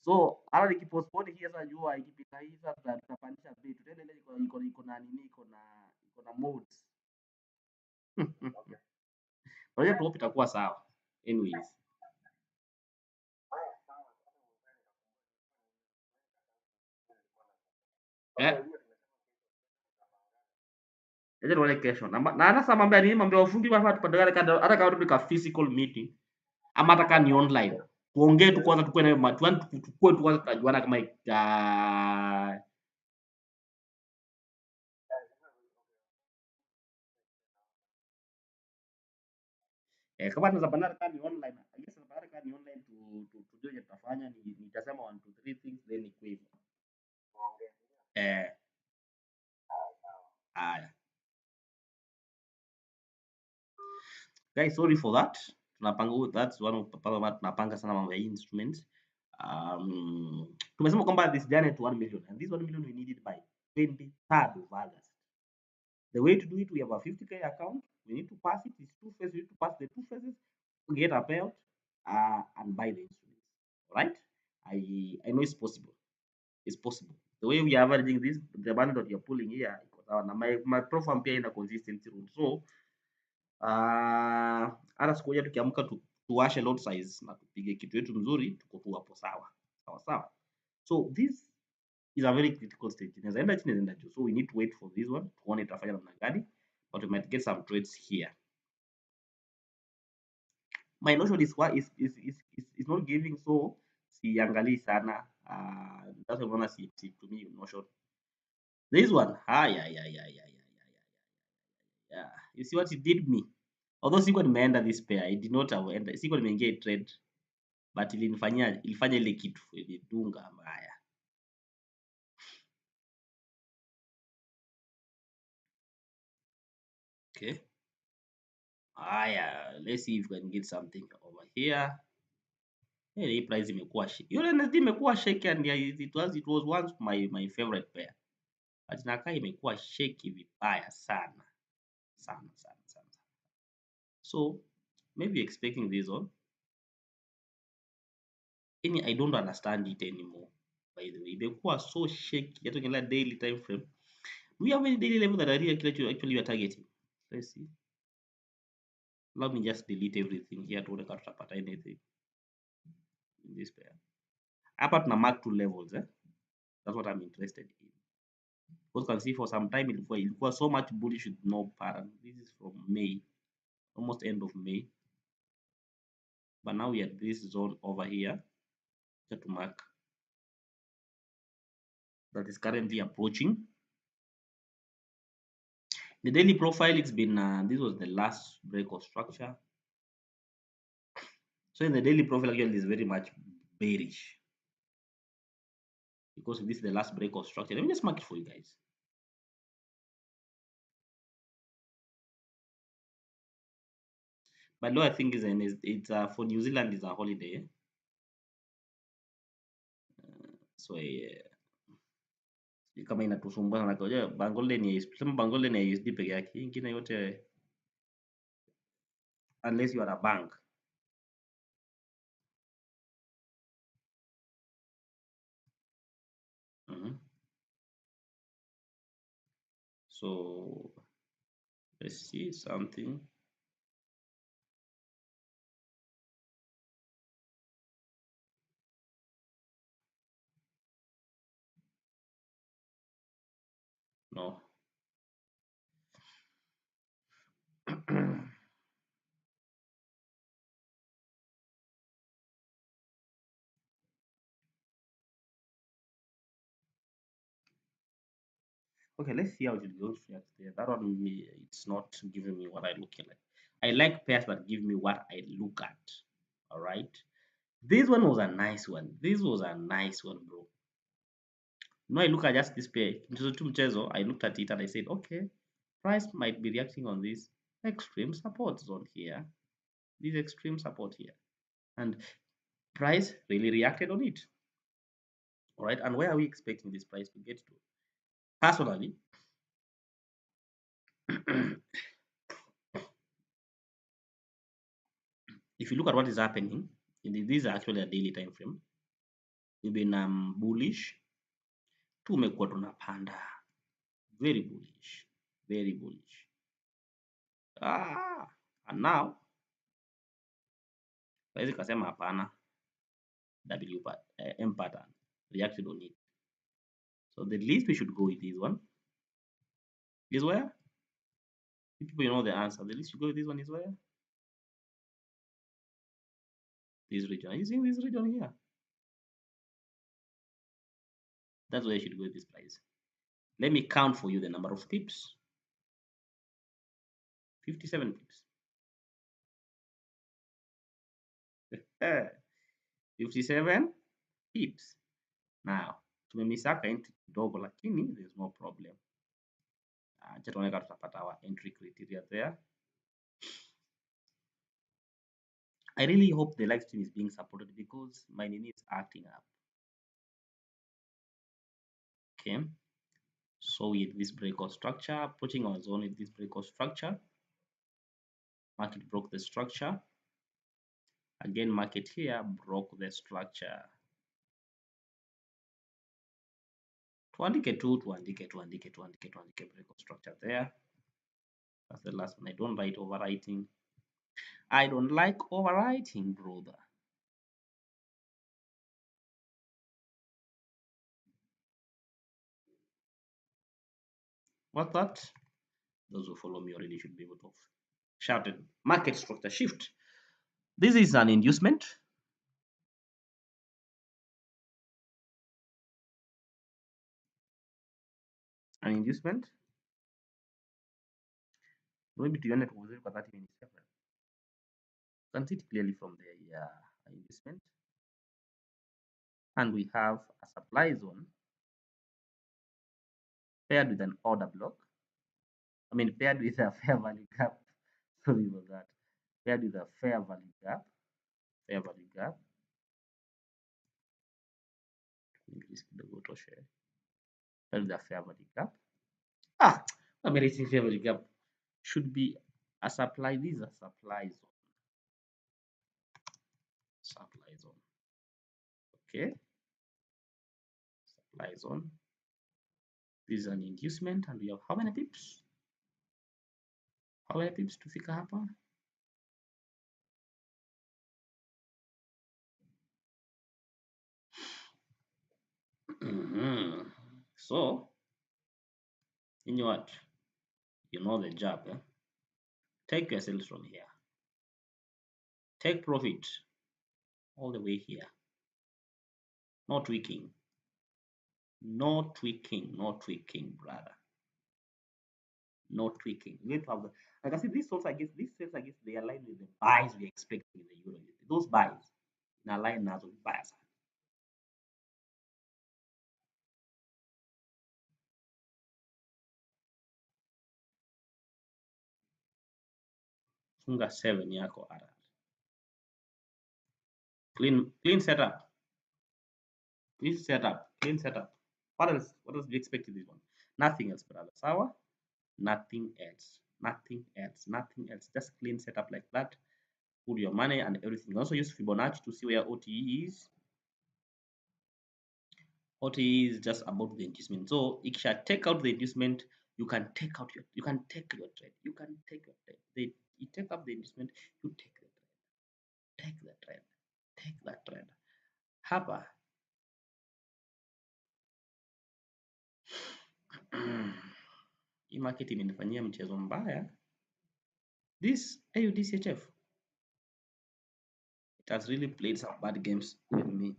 So hata nikipostpone hii sasa jua ikipita hii sasa tutapandisha bei. Tutaenda ile iko na nini iko na modes. Kwa hiyo tu itakuwa sawa. Anyways. Eh, acha tuone kesho. Na hata sasa mambo ya nini, mambo ya ufundi hapa tupatane hata kama tu ka physical meeting ama hata kama ni online. Tuongee tu kwanza, tukue na tukue tu kwanza tunajuana kama kama tunaweza panda kama ni online. I guess tunapanda kama ni online tujue je tutafanya nitasema 1 2 3 things then ni quick. Eh, haya. Guys, sorry for that. Tunapanga, that's one of tunapanga sana mambo ya instruments. Tumesema kwamba this journey to 1 million, and this 1 million we need it by 23rd of August. The way to do it, we have a 50K account. We need to pass it. It's two phases. We need to pass the two phases to get a payout and buy the instruments. Right? I know it's possible. It's possible. The way we are averaging this, the money that you're pulling here, my profile pia ina consistency rule. So hata siku moja tukiamka tuwashe lot size na tupige kitu yetu mzuri, tuko tu hapo sawa sawa sawa. So this is a very critical stage. Inaweza enda chini, inaweza juu. So we need to wait for this one tuone itafanya namna gani, but we might get some trades here. My notion is why is not giving, so siangalii sana. That's why to me notion. This one, yeah. You see what it did me? Although sikuwa nimeenda this pair, I did not have enda. Sikuwa nimeingia trade, but ilifanya ile kitu ilidunga mbaya. Okay. Haya, let's see if we can get something over here. Hii price imekuwa shake. Yule NSD imekuwa shake and it was once my favorite pair. But inakaa imekuwa shake vibaya sana. Sana sana sana. So maybe expecting this one. Any I don't understand it anymore. By the way, imekuwa so shaky. Hata ukiangalia daily time frame. We have any daily level that are really actually we are targeting. Let's see. Let me just delete everything here tuone kama tutapata anything in this pair. Hapa tuna mark two levels That's what I'm interested in. Because you can see for some time ilikuwa so much bullish with no pattern. This is from May, almost end of May. But now we are at this zone over here. To mark that is currently approaching. The daily profile, it's been this was the last break of structure. So in the daily profile actually is very much bearish because this is the last break of structure. Let me just mark it for you guys. But low I think is it's for New Zealand is a holiday. So kama inatusumbua sana kwa bank holiday ni tuseme bank holiday ni USD peke yake. Hii ingine yote unless you are a bank. So let's see something. No. Okay, let's see how it goes next there. That one it's not giving me what I look like. I like pairs that give me what I look at. All right. This one was a nice one. This was a nice one, bro. No, I look at just this pair. I looked at it and I said, okay, price might be reacting on this extreme support zone here. This extreme support here. And price really reacted on it. All right. And where are we expecting this price to get to? Personally, if you look at what is happening, this is actually a daily time frame. We've been bullish. Tumekuwa tunapanda. Very bullish. Very bullish. And now hawezi kasema hapana. M pattern reacted on it. So the least we should go with this one is where? People know the answer. The least you go with this one is where? This region. Are you seeing this region here? That's where you should go with this price. Let me count for you the number of pips. 57 pips. 57 pips. Now, tumemisaka entry kidogo lakini there's no problem. Acha tuone kama tutapata our entry criteria there. I really hope the live stream is being supported because my name is acting up. Okay. So with this breakout structure, approaching our zone with this breakout structure, market broke the structure. Again, market here broke the structure. Tuandike breakout structure there. That's the last one. I don't like overwriting. I don't like overwriting, brother. What's that? Those who follow me already should be able to shout it. Market structure shift. This is an inducement. An inducement. Maybe to unit was 30 minutes. You can see it clearly from the inducement. And we have a supply zone paired with an order block. I mean, paired with a fair value gap Sorry about that. Paired with a fair value gap. Fair value gap. Increase the total share. Paired with a fair value gap. Ah, I'm rating fair value gap should be a supply. This is a supply zone. Supply zone. Okay. Supply zone. This is an inducement, and we have how many pips? How many pips tufika hapa? So, you know what? You know the job. Eh? Take your sales from here. Take profit all the way here. No tweaking. No tweaking. No tweaking, brother. No tweaking. We have to have the, like I said, this also against this sales against they align with the buys we expect in the euro. Those buys in align now with buyers. Funga 7 yako ara. Clean setup. Clean setup. Clean setup. What else? What else do you expect in this one? Nothing else, brother. Sour? Nothing else. Nothing else. Nothing else. Just clean setup like that. Put your money and everything. Also use Fibonacci to see where OTE is. OTE is just about the inducement. So if you take out the inducement, you can take out your trade. You can take your trade. You take up the inducement, you take the trade. Take the trade. Take that trade. Hapa hii market imenifanyia mchezo mbaya. This AUDCHF, it has really played some bad games with me.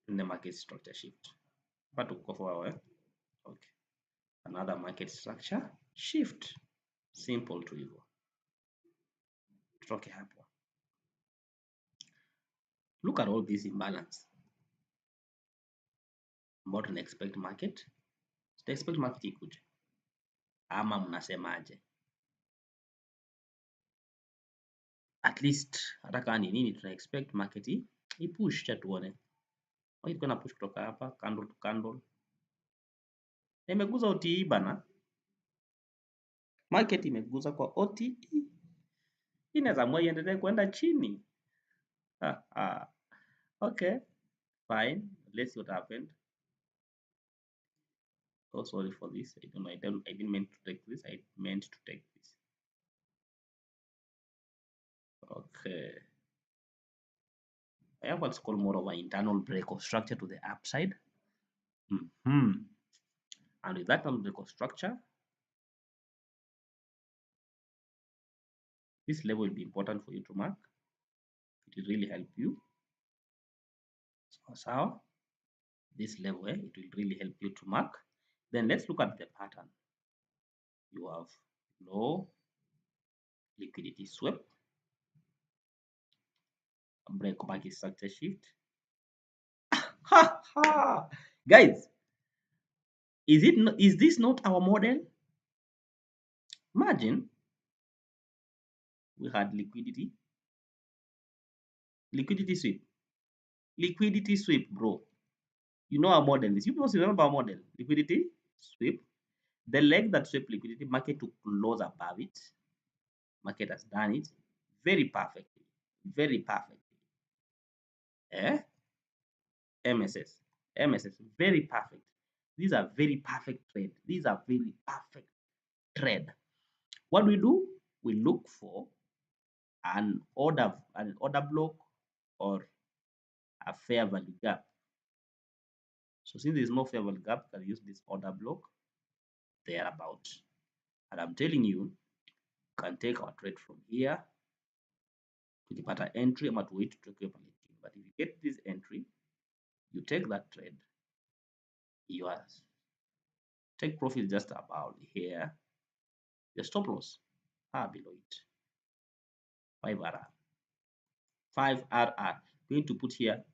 In the market structure shift. But uko for okay. Another market structure shift. Simple tu hivyo. Tutoke hapo. Look at all this imbalance. Ambao tuna expect market. Tuta expect market ikuje. Ama mnasemaje? At least hata kama ni nini tuna expect market ipush cha tuone. Market kuna push kutoka hapa candle to candle. Imeguza OTE bana. Market imeguza kwa OTE. Inaweza mwa iendelee kwenda chini. Okay, fine. Let's see what happened. Oh, sorry for this. I don't know. I didn't mean to take this. I meant to take this. Okay. I have what's called more of an internal break of structure to the upside. And with that break of structure, this level will be important for you to mark. It will really help you. So this level, it will really help you to mark. Then let's look at the pattern. You have low liquidity sweep, break market structure shift. Guys, is this not our model? Imagine we had liquidity sweep, bro. You know our model is. You must remember our model. Liquidity sweep. The leg that swept liquidity, market to close above it. Market has done it very perfectly. Very perfectly. MSS. Very perfect. These are very perfect trade. These are very perfect trade. What do? We look for an order block or a fair value gap. So since there is no fair value gap, you can use this order block thereabout. And I'm telling you, can take our trade from here. Tukipata entry ama tuwait tutoke pale chini. But if you get this entry, you take that trade. Yours. Take profit just about here. Your stop loss below it. 5 RR. 5 RR. Going to put here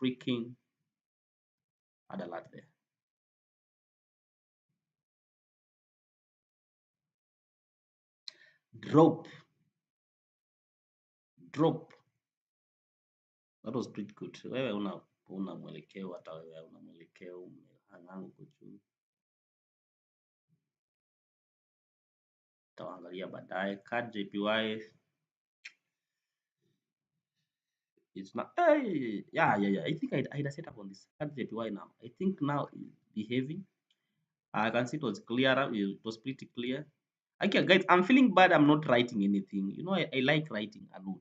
freaking had a lot there. Drop, drop. That was pretty good. Wewe una mwelekeo, hata wewe una mwelekeo, umehang'anga huko juu. Tutaangalia baadaye. Card JPY it's not. Hey, yeah. I think I had a setup on this card JPY now. I think now it's behaving. I can see it was clear. It was pretty clear. Okay, guys, I'm feeling bad. I'm not writing anything. You know, I like writing a lot.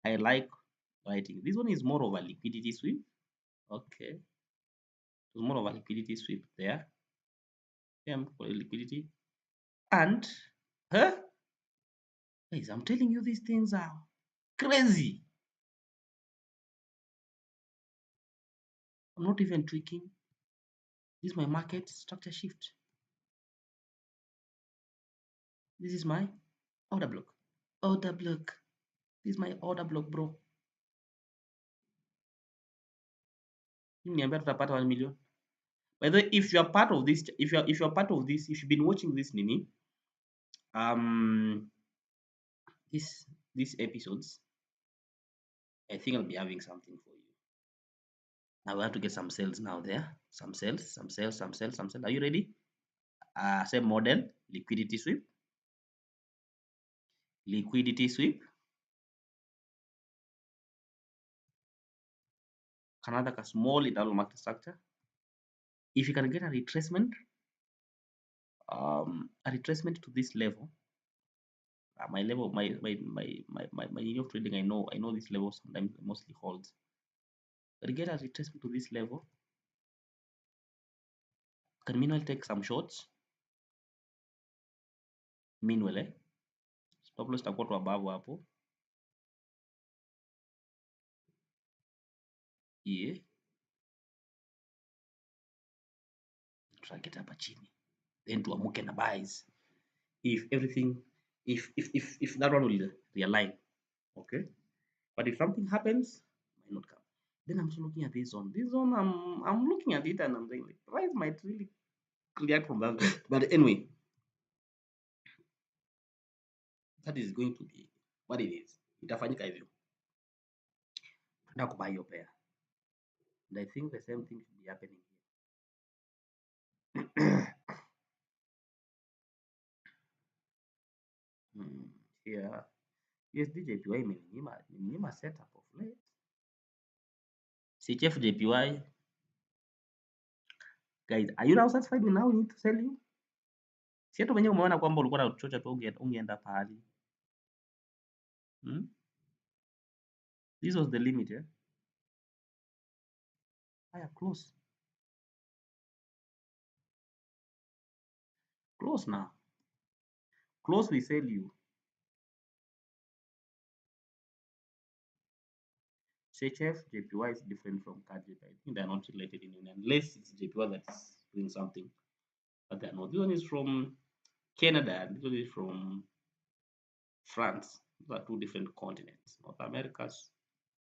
I like writing. This one is more of a liquidity sweep. Okay, it's more of a liquidity sweep there. Yeah, for liquidity. And, huh? Guys, I'm telling you, these things are crazy. I'm not even tweaking. This is my market structure shift. This is my order block. Order block. This is my order block, bro. Niambia tutapata 1 million. By the way, if you are part of this, if you're part of this, if you've been watching this Nini, um, these episodes, I think I'll be having something for you. Now we have to get some sales now there. Some sales, some sales, some sales, some sales. Are you ready? Same model, liquidity sweep. Liquidity sweep. Another small internal market structure. If you can get a retracement to this level, my level, my unit of trading, I know this level sometimes mostly holds. But get a retracement to this level, can meanwhile take some shorts. Meanwhile, stop loss itakuwa tu above hapo. Yeah. Get hapa chini. Then tuamuke na buys. If everything, if that one will realign, okay. But if something happens, might not come. Then I'm still looking at this zone. This zone, I'm looking at it and I'm saying, like, price might really react from that. But anyway, that is going to be what it is. Itafanyika hivyo. Nataka kubuy your pair. And I think the same thing should be happening here. Here, USD JPY imeninyima setup of late. CHF JPY. Guys, are you now satisfied with now we need to sell you? Si hata mwenyewe umeona kwamba ulikuwa unachocha tu ungeenda pahali. This was the limit, eh? Haya, close. Close now. Close, we sell you. CHF JPY is different from CAD JPY. I think they are not related in any, unless it's JPY that's doing something. But they are not. This one is from Canada and this one is from France. These are two different continents, North America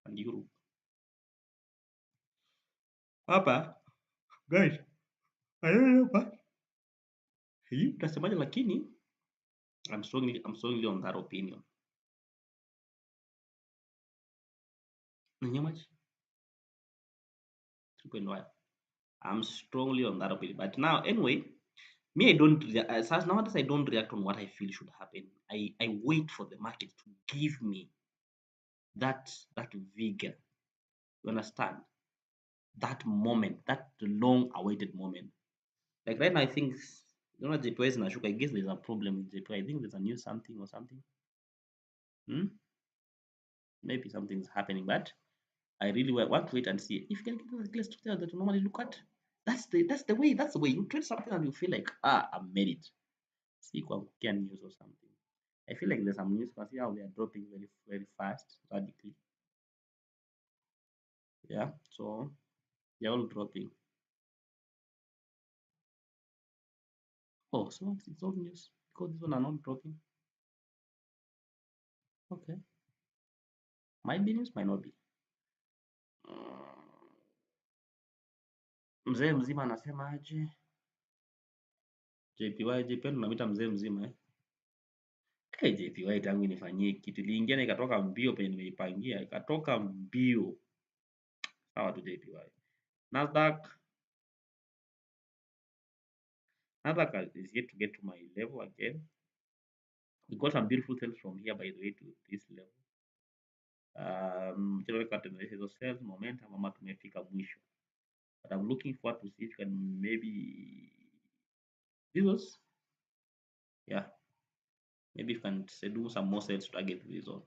and Europe. Hapa, guys, I don't know hapa. Hii utasemaje, lakini I'm strongly on that opinion. How much? 3.1. I'm strongly on that opinion. But now, anyway, me, I don't, as nowadays, I don't react on what I feel should happen. I wait for the market to give me that vigor. You understand? That moment, that long awaited moment. Like right now, I think, you know, JPY is Nashuka. I guess there's a problem with JPY. I think there's a new something or something. Maybe something's happening, but I really want to wait and see if you can get the glass to tell that you normally look at. That's the way you trade something and you feel like, I made it. See can news or something. I feel like there's some news, but see how they are dropping very, very fast, radically. Yeah, so they're all dropping. Oh, so it's old news because this one are not dropping. Okay, might be news, might not be. Mm, mzee mzima anasema aje? JPY JPN unamwita mzee mzima eh? Hey, JPY tangu inifanyie kitu iliingia na ikatoka mbio penye nimeipangia ikatoka mbio. Sawa tu JPY. Nasdaq Nasdaq is yet to get to my level again. We got some beautiful sales from here by the way to this level. Tunaweka hizo sales momentum ama tumefika mwisho. But I'm looking forward to see if we can maybe this was yeah maybe if we can say, do some more sales to target this one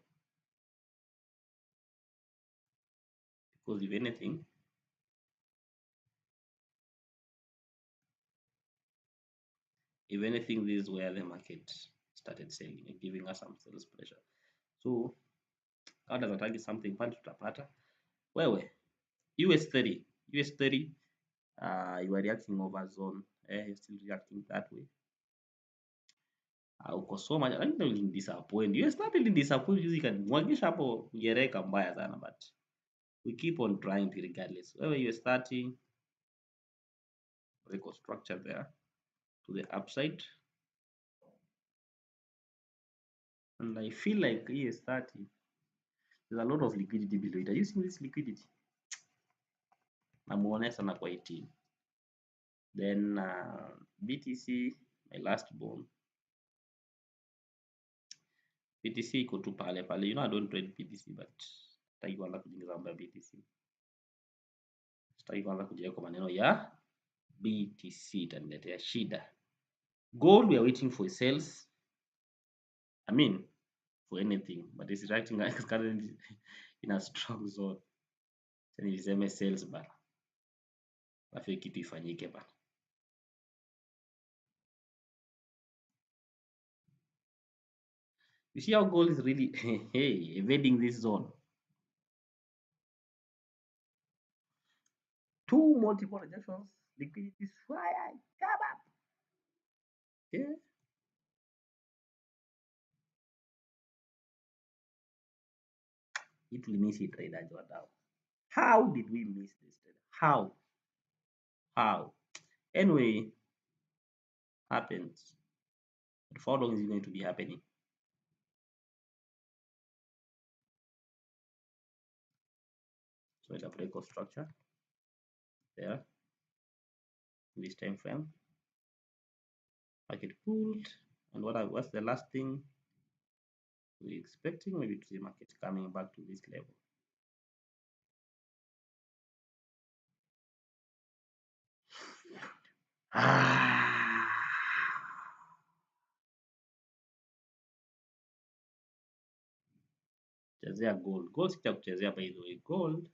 because if anything this is where the market started selling and giving us some sales pressure. So kama target something fun tutapata. Wewe US 30 you are reacting over zone you're still reacting that way. Uko so much lakini ulinidisappoint. US 30 ilinidisappoint juzi ikanimwagisha hapo kujereka mbaya sana but we keep on trying regardless. Wewe US 30 record structure there to the upside and I feel like US 30 there's a lot of liquidity below it. Are you seeing this liquidity? Namuona sana kwa 18. Then BTC my last bone. BTC iko tu pale pale. You know I don't trade BTC but sitaki kuanza kujiingiza mambo ya BTC. Sitaki kuanza kujiweka kwa maneno ya BTC itaniletea shida. Gold we are waiting for sales. I mean for anything but it's writing currently in a strong zone. Sasa niliseme sales bana. Alafu kitu ifanyike bana. You see how gold is really evading this zone. Two multiple rejections, liquidity is fire, come up. Yeah. It will miss it trade down. How did we miss this trade? How? How? Anyway, happens. But for how long is it going to be happening? So it's a break of structure there. This time frame. Market pulled. And what's the last thing we're expecting? Maybe to see market coming back to this level. Chezea gold. Gold sita kuchezea by the way. Gold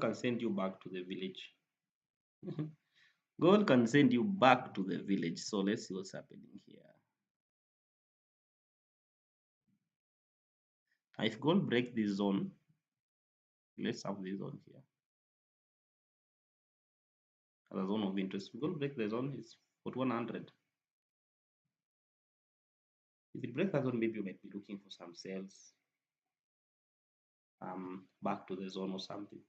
can send you back to the village. Gold can send you back to the village. So let's see what's happening here. If gold break this zone, let's have this zone here as a zone of interest. If gold break the zone, it's 4100. If it breaks that zone, maybe you might be looking for some sales back to the zone or something.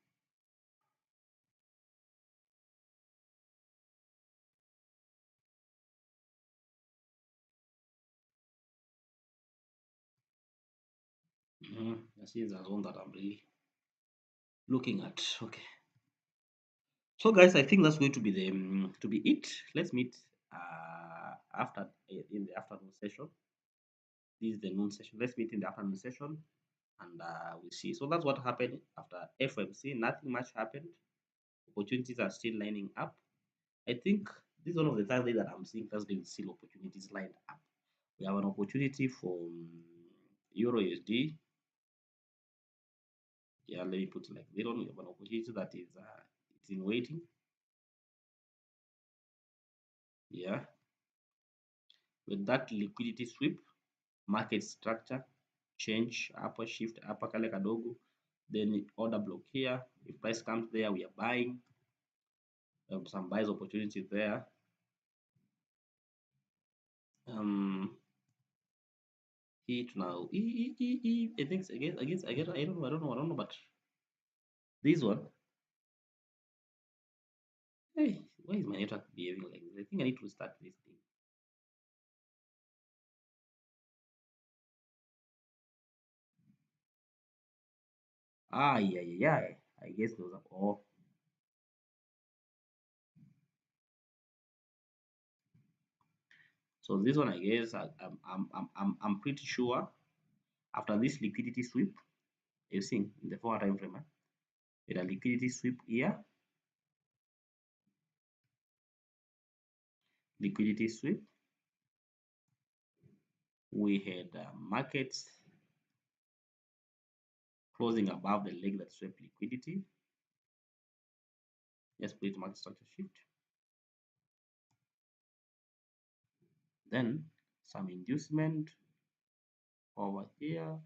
This is a zone that I'm really looking at. Okay. So guys, I think that's going to be it. Let's meet after in the afternoon session. This is the noon session. Let's meet in the afternoon session and we'll see. So that's what happened after FOMC. Nothing much happened. Opportunities are still lining up. I think this is one of the Thursdays that I'm seeing Thursday with still opportunities lined up. We have an opportunity for Euro USD. Yeah, let me put it like this one. We have an opportunity that is it's in waiting. Yeah, with that liquidity sweep, market structure change, upper shift, upper kale kadogo, then order block here. If price comes there, we are buying. Some buys opportunity there. Hii tuna I think against I don't know but This one, hey, why is my network behaving like this? I think I need to restart this thing. Ah, yeah, yeah, yeah. I guess those are all. So this one, I guess, I'm pretty sure after this liquidity sweep, you see in the 4 time frame, with a liquidity sweep here, liquidity sweep, we had markets closing above the leg that swept liquidity. Let's put it market structure shift. Then some inducement over here.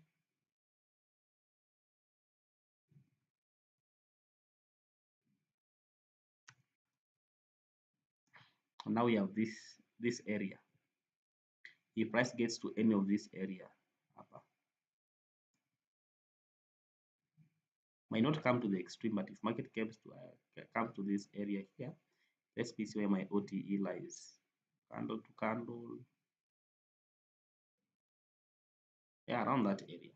And now we have this area. If price gets to any of this area, might not come to the extreme, but if market comes to this area here, let's see where my OTE lies. Candle to candle, yeah, around that area.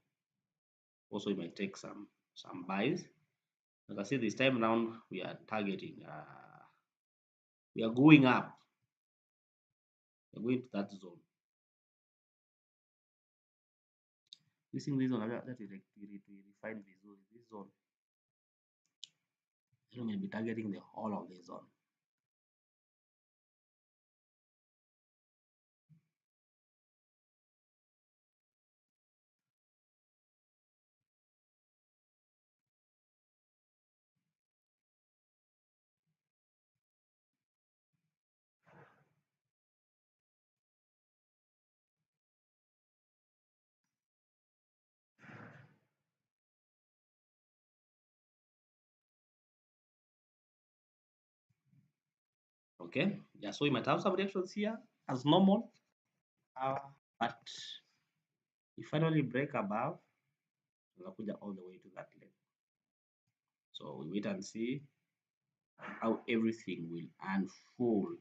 Also, you might take some buys. Like I said, this time around we are targeting. We are going up. We're going to that zone. Using this zone, that is refine this zone. This zone, you may be targeting the whole of the zone. Okay, yeah, so you might have some reactions here as normal, uh, but you finally break above, unakuja all the way to that level. So we wait and see how everything will unfold.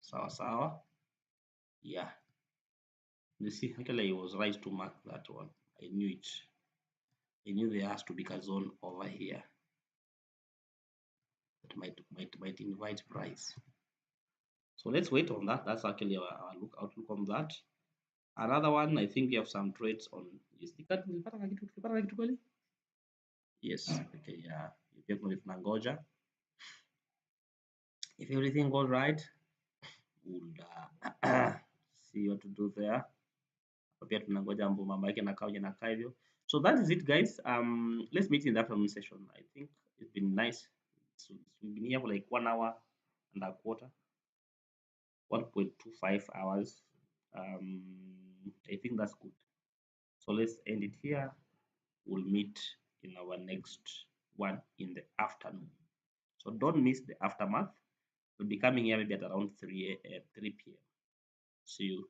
Sawa sawa, yeah. You see, actually, I was right to mark that one. I knew it. I knew there has to be a zone over here that might invite price. So let's wait on that. That's actually our outlook on that. Another one, I think we have some trades on yes. Okay, yeah. Tunangoja. If everything goes right, we'll see what to do there. Pia tunangoja mambo yake nakaa hivyo. So that is it, guys. Let's meet in the afternoon session. I think it's been nice. We've been here for like 1 hour and a quarter, 1.25 hours. I think that's good. So let's end it here. We'll meet in our next one in the afternoon. So don't miss the aftermath. We'll be coming here maybe at around 3 p.m. See you.